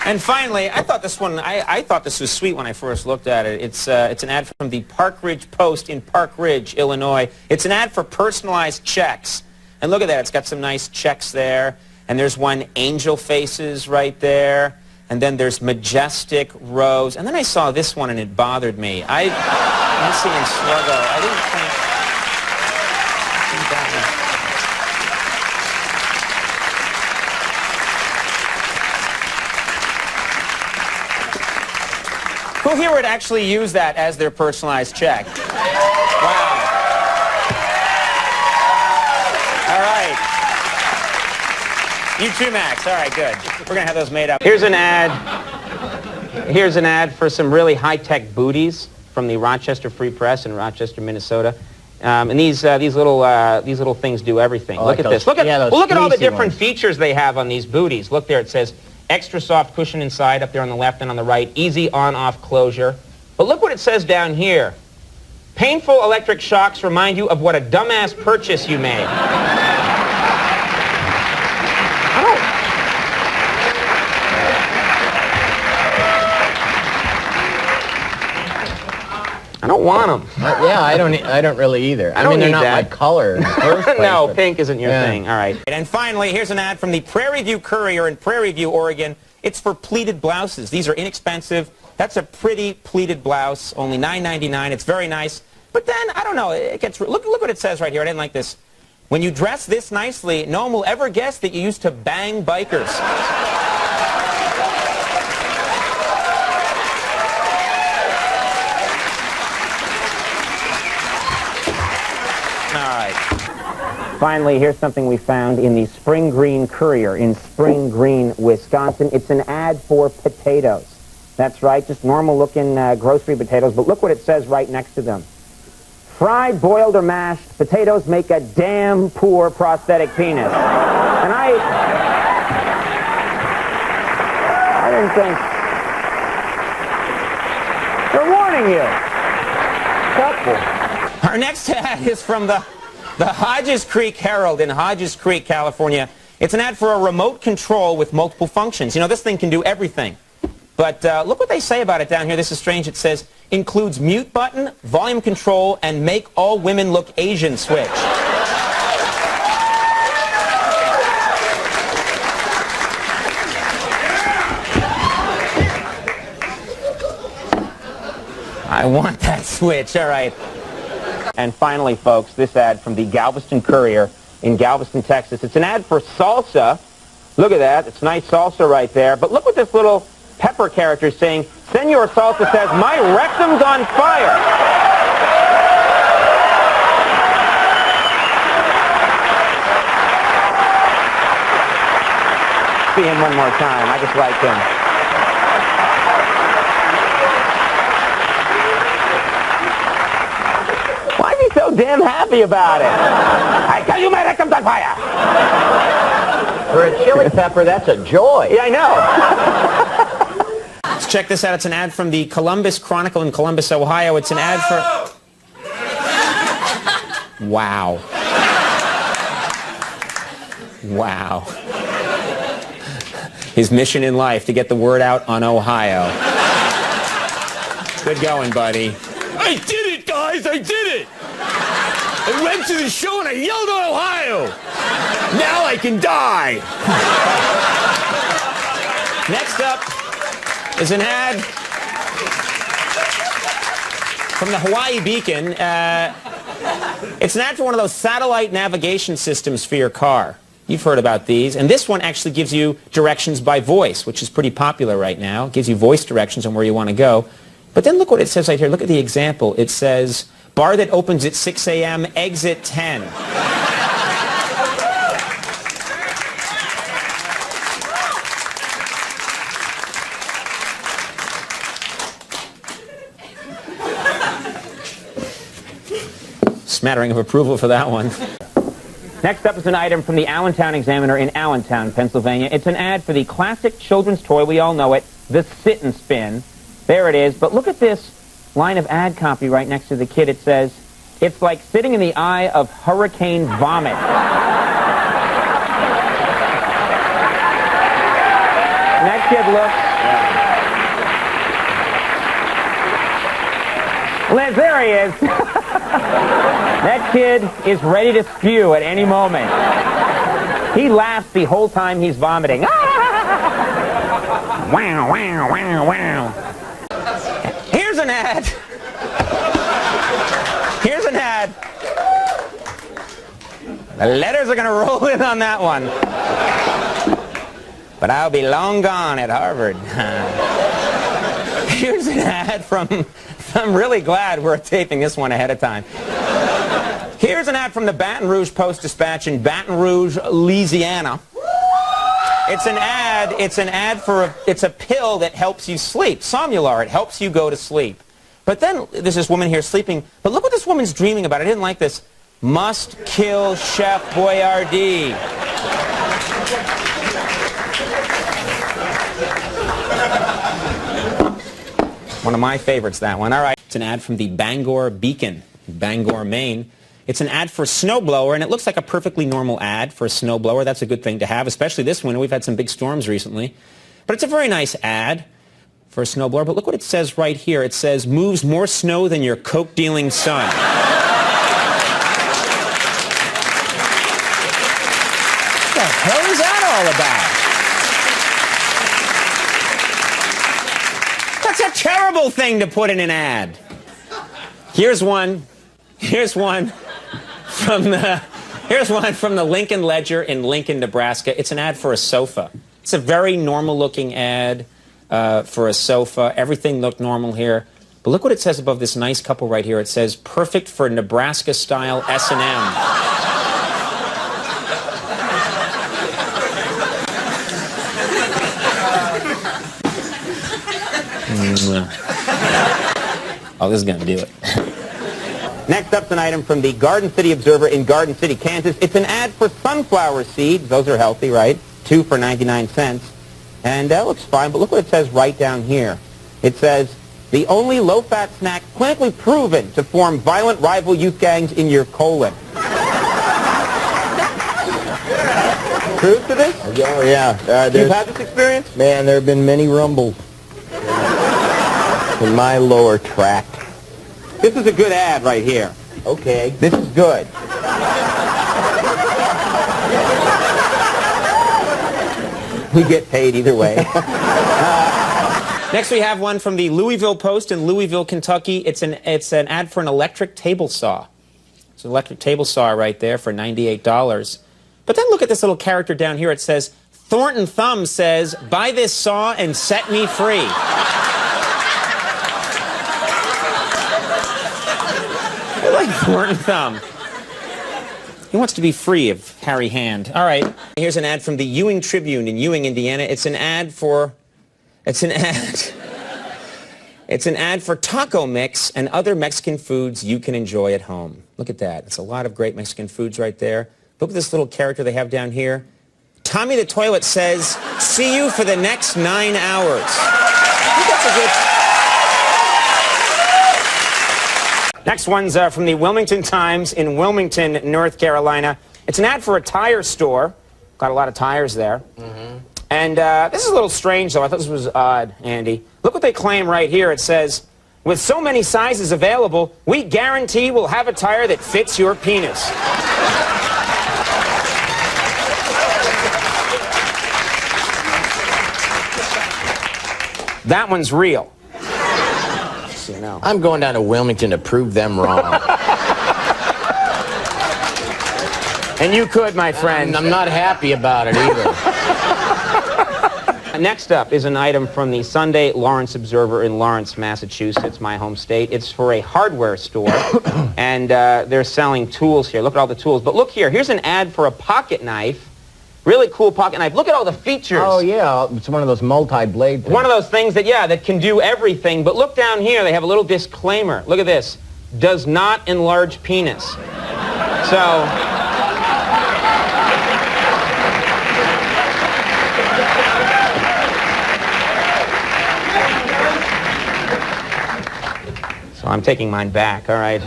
And finally, I thought this one, I thought this was sweet when I first looked at it. It's an ad from the Park Ridge Post in Park Ridge, Illinois. It's an ad for personalized checks. And look at that, it's got some nice checks there. And there's one angel faces right there. And then there's majestic rose. And then I saw this one and it bothered me. I see him struggle. I didn't think that was... Who here would actually use that as their personalized check? Wow. All right. You too, Max. All right, good. We're going to have those made up. Here's an ad. Here's an ad for some really high-tech booties from the Rochester Free Press in Rochester, Minnesota. And these little things do everything. Look at this. Look at look at all the different features they have on these booties. Look there. It says extra soft cushion inside up there on the left and on the right. Easy on-off closure. But look what it says down here. Painful electric shocks remind you of what a dumbass purchase you made. I don't want them. Yeah, I don't really either. I mean, they're not my color in the first place. No, pink isn't your thing. All right. And finally, here's an ad from the Prairie View Courier in Prairie View, Oregon. It's for pleated blouses. These are inexpensive. That's a pretty pleated blouse, only $9.99. It's very nice. But then, I don't know, it gets... Look what it says right here. I didn't like this. When you dress this nicely, no one will ever guess that you used to bang bikers. All right. Finally, here's something we found in the Spring Green Courier in Spring Green, Wisconsin. It's an ad for potatoes. That's right, just normal-looking grocery potatoes. But look what it says right next to them. Fried, boiled, or mashed, potatoes make a damn poor prosthetic penis. And I didn't think... They're warning you. Couple. Our next ad is from the Hodges Creek Herald in Hodges Creek, California. It's an ad for a remote control with multiple functions. You know, this thing can do everything. But look what they say about it down here. This is strange. It says, includes mute button, volume control, and make all women look Asian switch. I want that switch. All right. And finally, folks, this ad from the Galveston Courier in Galveston, Texas. It's an ad for salsa. Look at that. It's nice salsa right there. But look what this little pepper character is saying. Senor Salsa says, "My rectum's on fire." See him one more time. I just like him. Why is he so damn happy about it? I tell you, my rectum's on fire. For a chili pepper, that's a joy. Yeah, I know. Let's check this out. It's an ad from the Columbus Chronicle in Columbus, Ohio. It's an ad for... Wow. Wow. His mission in life, to get the word out on Ohio. Good going, buddy. I did it, guys! I did it! I went to the show and I yelled on Ohio! Now I can die! Next up is an ad from the Hawaii Beacon. It's an ad for one of those satellite navigation systems for your car. You've heard about these. And this one actually gives you directions by voice, which is pretty popular right now. It gives you voice directions on where you want to go. But then look what it says right here. Look at the example. It says, bar that opens at 6 a.m., exit 10. Smattering of approval for that one. Next up is an item from the Allentown Examiner in Allentown, Pennsylvania. It's an ad for the classic children's toy, we all know it, the Sit and Spin. There it is. But look at this line of ad copy right next to the kid. It says, "It's like sitting in the eye of hurricane vomit." And that kid looks... Liz, there he is. That kid is ready to spew at any moment. He laughs the whole time he's vomiting. Wow, wow, wow, wow. Here's an ad. Here's an ad. The letters are going to roll in on that one. But I'll be long gone at Harvard. Here's an ad from... I'm really glad we're taping this one ahead of time. Here's an ad from the Baton Rouge Post-Dispatch in Baton Rouge, Louisiana. It's an ad for it's a pill that helps you sleep. Somnolur, it helps you go to sleep. But then there's this woman here sleeping, but look what this woman's dreaming about. I didn't like this. Must kill Chef Boyardee. One of my favorites, that one. All right. It's an ad from the Bangor Beacon, Bangor, Maine. It's an ad for a snowblower, and it looks like a perfectly normal ad for a snowblower. That's a good thing to have, especially this winter. We've had some big storms recently. But it's a very nice ad for a snowblower. But look what it says right here. It says, moves more snow than your coke-dealing son. What the hell is that all about? That's a terrible thing to put in an ad. Here's one from the Lincoln Ledger in Lincoln, Nebraska. It's an ad for a sofa. It's a very normal-looking ad for a sofa. Everything looked normal here. But look what it says above this nice couple right here. It says, perfect for Nebraska-style S&M. Oh, this is going to do it. Next up's an item from the Garden City Observer in Garden City, Kansas. It's an ad for sunflower seeds. Those are healthy, right? 2 for 99 cents. And that looks fine, but look what it says right down here. It says, the only low-fat snack clinically proven to form violent rival youth gangs in your colon. Truth to this? Oh, yeah. You've had this experience? Man, there have been many rumbles in my lower tract. This is a good ad right here. Okay. This is good. We get paid either way. Next, we have one from the Louisville Post in Louisville, Kentucky. It's an ad for an electric table saw. It's an electric table saw right there for $98. But then look at this little character down here. It says, Thornton Thumb says, buy this saw and set me free. I like Thornton Thumb. He wants to be free of Harry Hand. All right. Here's an ad from the Ewing Tribune in Ewing, Indiana. It's an ad for taco mix and other Mexican foods you can enjoy at home. Look at that. It's a lot of great Mexican foods right there. Look at this little character they have down here. Tommy the Toilet says, see you for the next 9 hours. I think that's a good... Next one's from the Wilmington Times in Wilmington, North Carolina. It's an ad for a tire store. Got a lot of tires there. Mm-hmm. And this is a little strange, though. I thought this was odd, Andy. Look what they claim right here. It says, with so many sizes available, we guarantee we'll have a tire that fits your penis. That one's real. So you know. I'm going down to Wilmington to prove them wrong. And you could, my friend. I'm not happy about it either. Next up is an item from the Sunday Lawrence Observer in Lawrence, Massachusetts, my home state. It's for a hardware store, and they're selling tools here. Look at all the tools. But look here. Here's an ad for a pocket knife. Really cool pocket knife. Look at all the features. Oh, yeah. It's one of those multi-blade things. One of those things that, yeah, that can do everything. But look down here. They have a little disclaimer. Look at this. Does not enlarge penis. So... So I'm taking mine back, all right?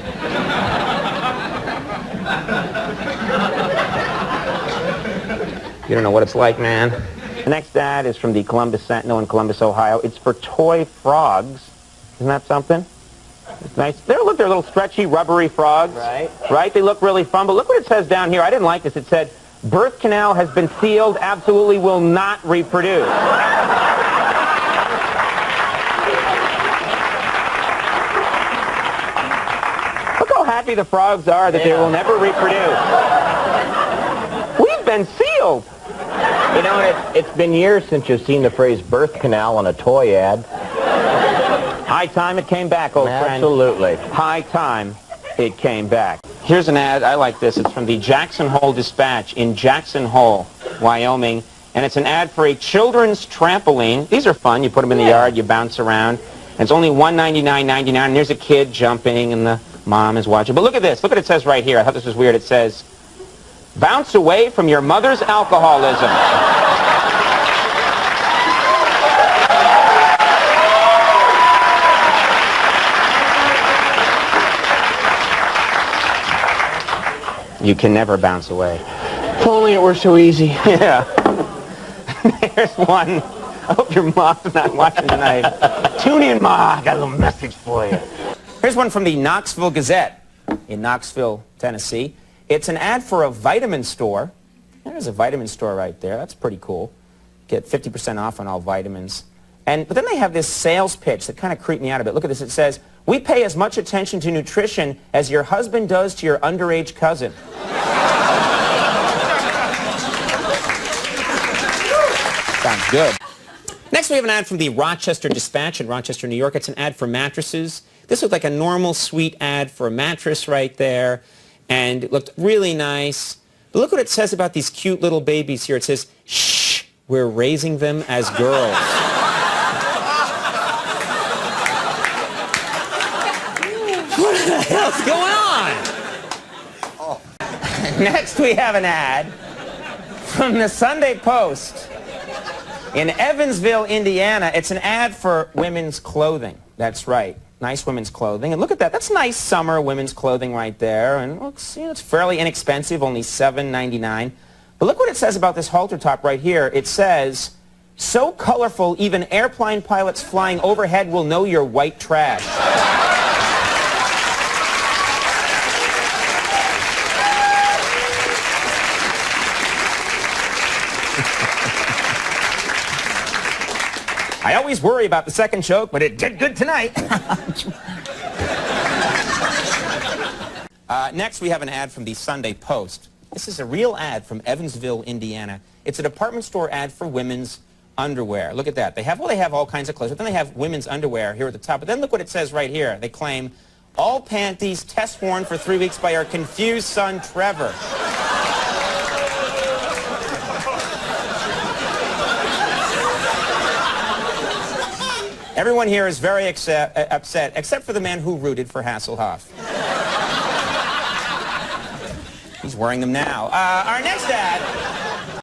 You don't know what it's like, man. The next ad is from the Columbus Sentinel in Columbus, Ohio. It's for toy frogs. Isn't that something? It's nice. Look, they're little stretchy, rubbery frogs. Right. Right? They look really fun. But look what it says down here. I didn't like this. It said, birth canal has been sealed, absolutely will not reproduce. Look how happy the frogs are that they will never reproduce. We've been sealed. You know, it's been years since you've seen the phrase birth canal on a toy ad. High time it came back, old friend. Absolutely. High time it came back. Here's an ad. I like this. It's from the Jackson Hole Dispatch in Jackson Hole, Wyoming. And it's an ad for a children's trampoline. These are fun. You put them in the yard, you bounce around. And it's only $199.99. And there's a kid jumping, and the mom is watching. But look at this. Look what it says right here. I thought this was weird. It says, bounce away from your mother's alcoholism. You can never bounce away. If only it were so easy. Yeah. There's one. I hope your mom's not watching tonight. Tune in, Ma. I got a little message for you. Here's one from the Knoxville Gazette in Knoxville, Tennessee. It's an ad for a vitamin store. There's a vitamin store right there. That's pretty cool. Get 50% off on all vitamins. But then they have this sales pitch that kind of creeped me out a bit. Look at this. It says, we pay as much attention to nutrition as your husband does to your underage cousin. Sounds good. Next, we have an ad from the Rochester Dispatch in Rochester, New York. It's an ad for mattresses. This looked like a normal, sweet ad for a mattress right there, and it looked really nice. But look what it says about these cute little babies here. It says, shh, we're raising them as girls. What the hell's going on? Next, we have an ad from the Sunday Post in Evansville, Indiana. It's an ad for women's clothing. That's right. Nice women's clothing. And look at that. That's nice summer women's clothing right there. And it looks, you know, it's fairly inexpensive, only $7.99. But look what it says about this halter top right here. It says, so colorful, even airplane pilots flying overhead will know you're white trash. I always worry about the second joke, but it did good tonight. Next, we have an ad from the Sunday Post. This is a real ad from Evansville, Indiana. It's a department store ad for women's underwear. Look at that. They have all kinds of clothes, but then they have women's underwear here at the top. But then look what it says right here. They claim, all panties test worn for 3 weeks by our confused son, Trevor. Everyone here is very upset, except for the man who rooted for Hasselhoff. He's wearing them now. Our next ad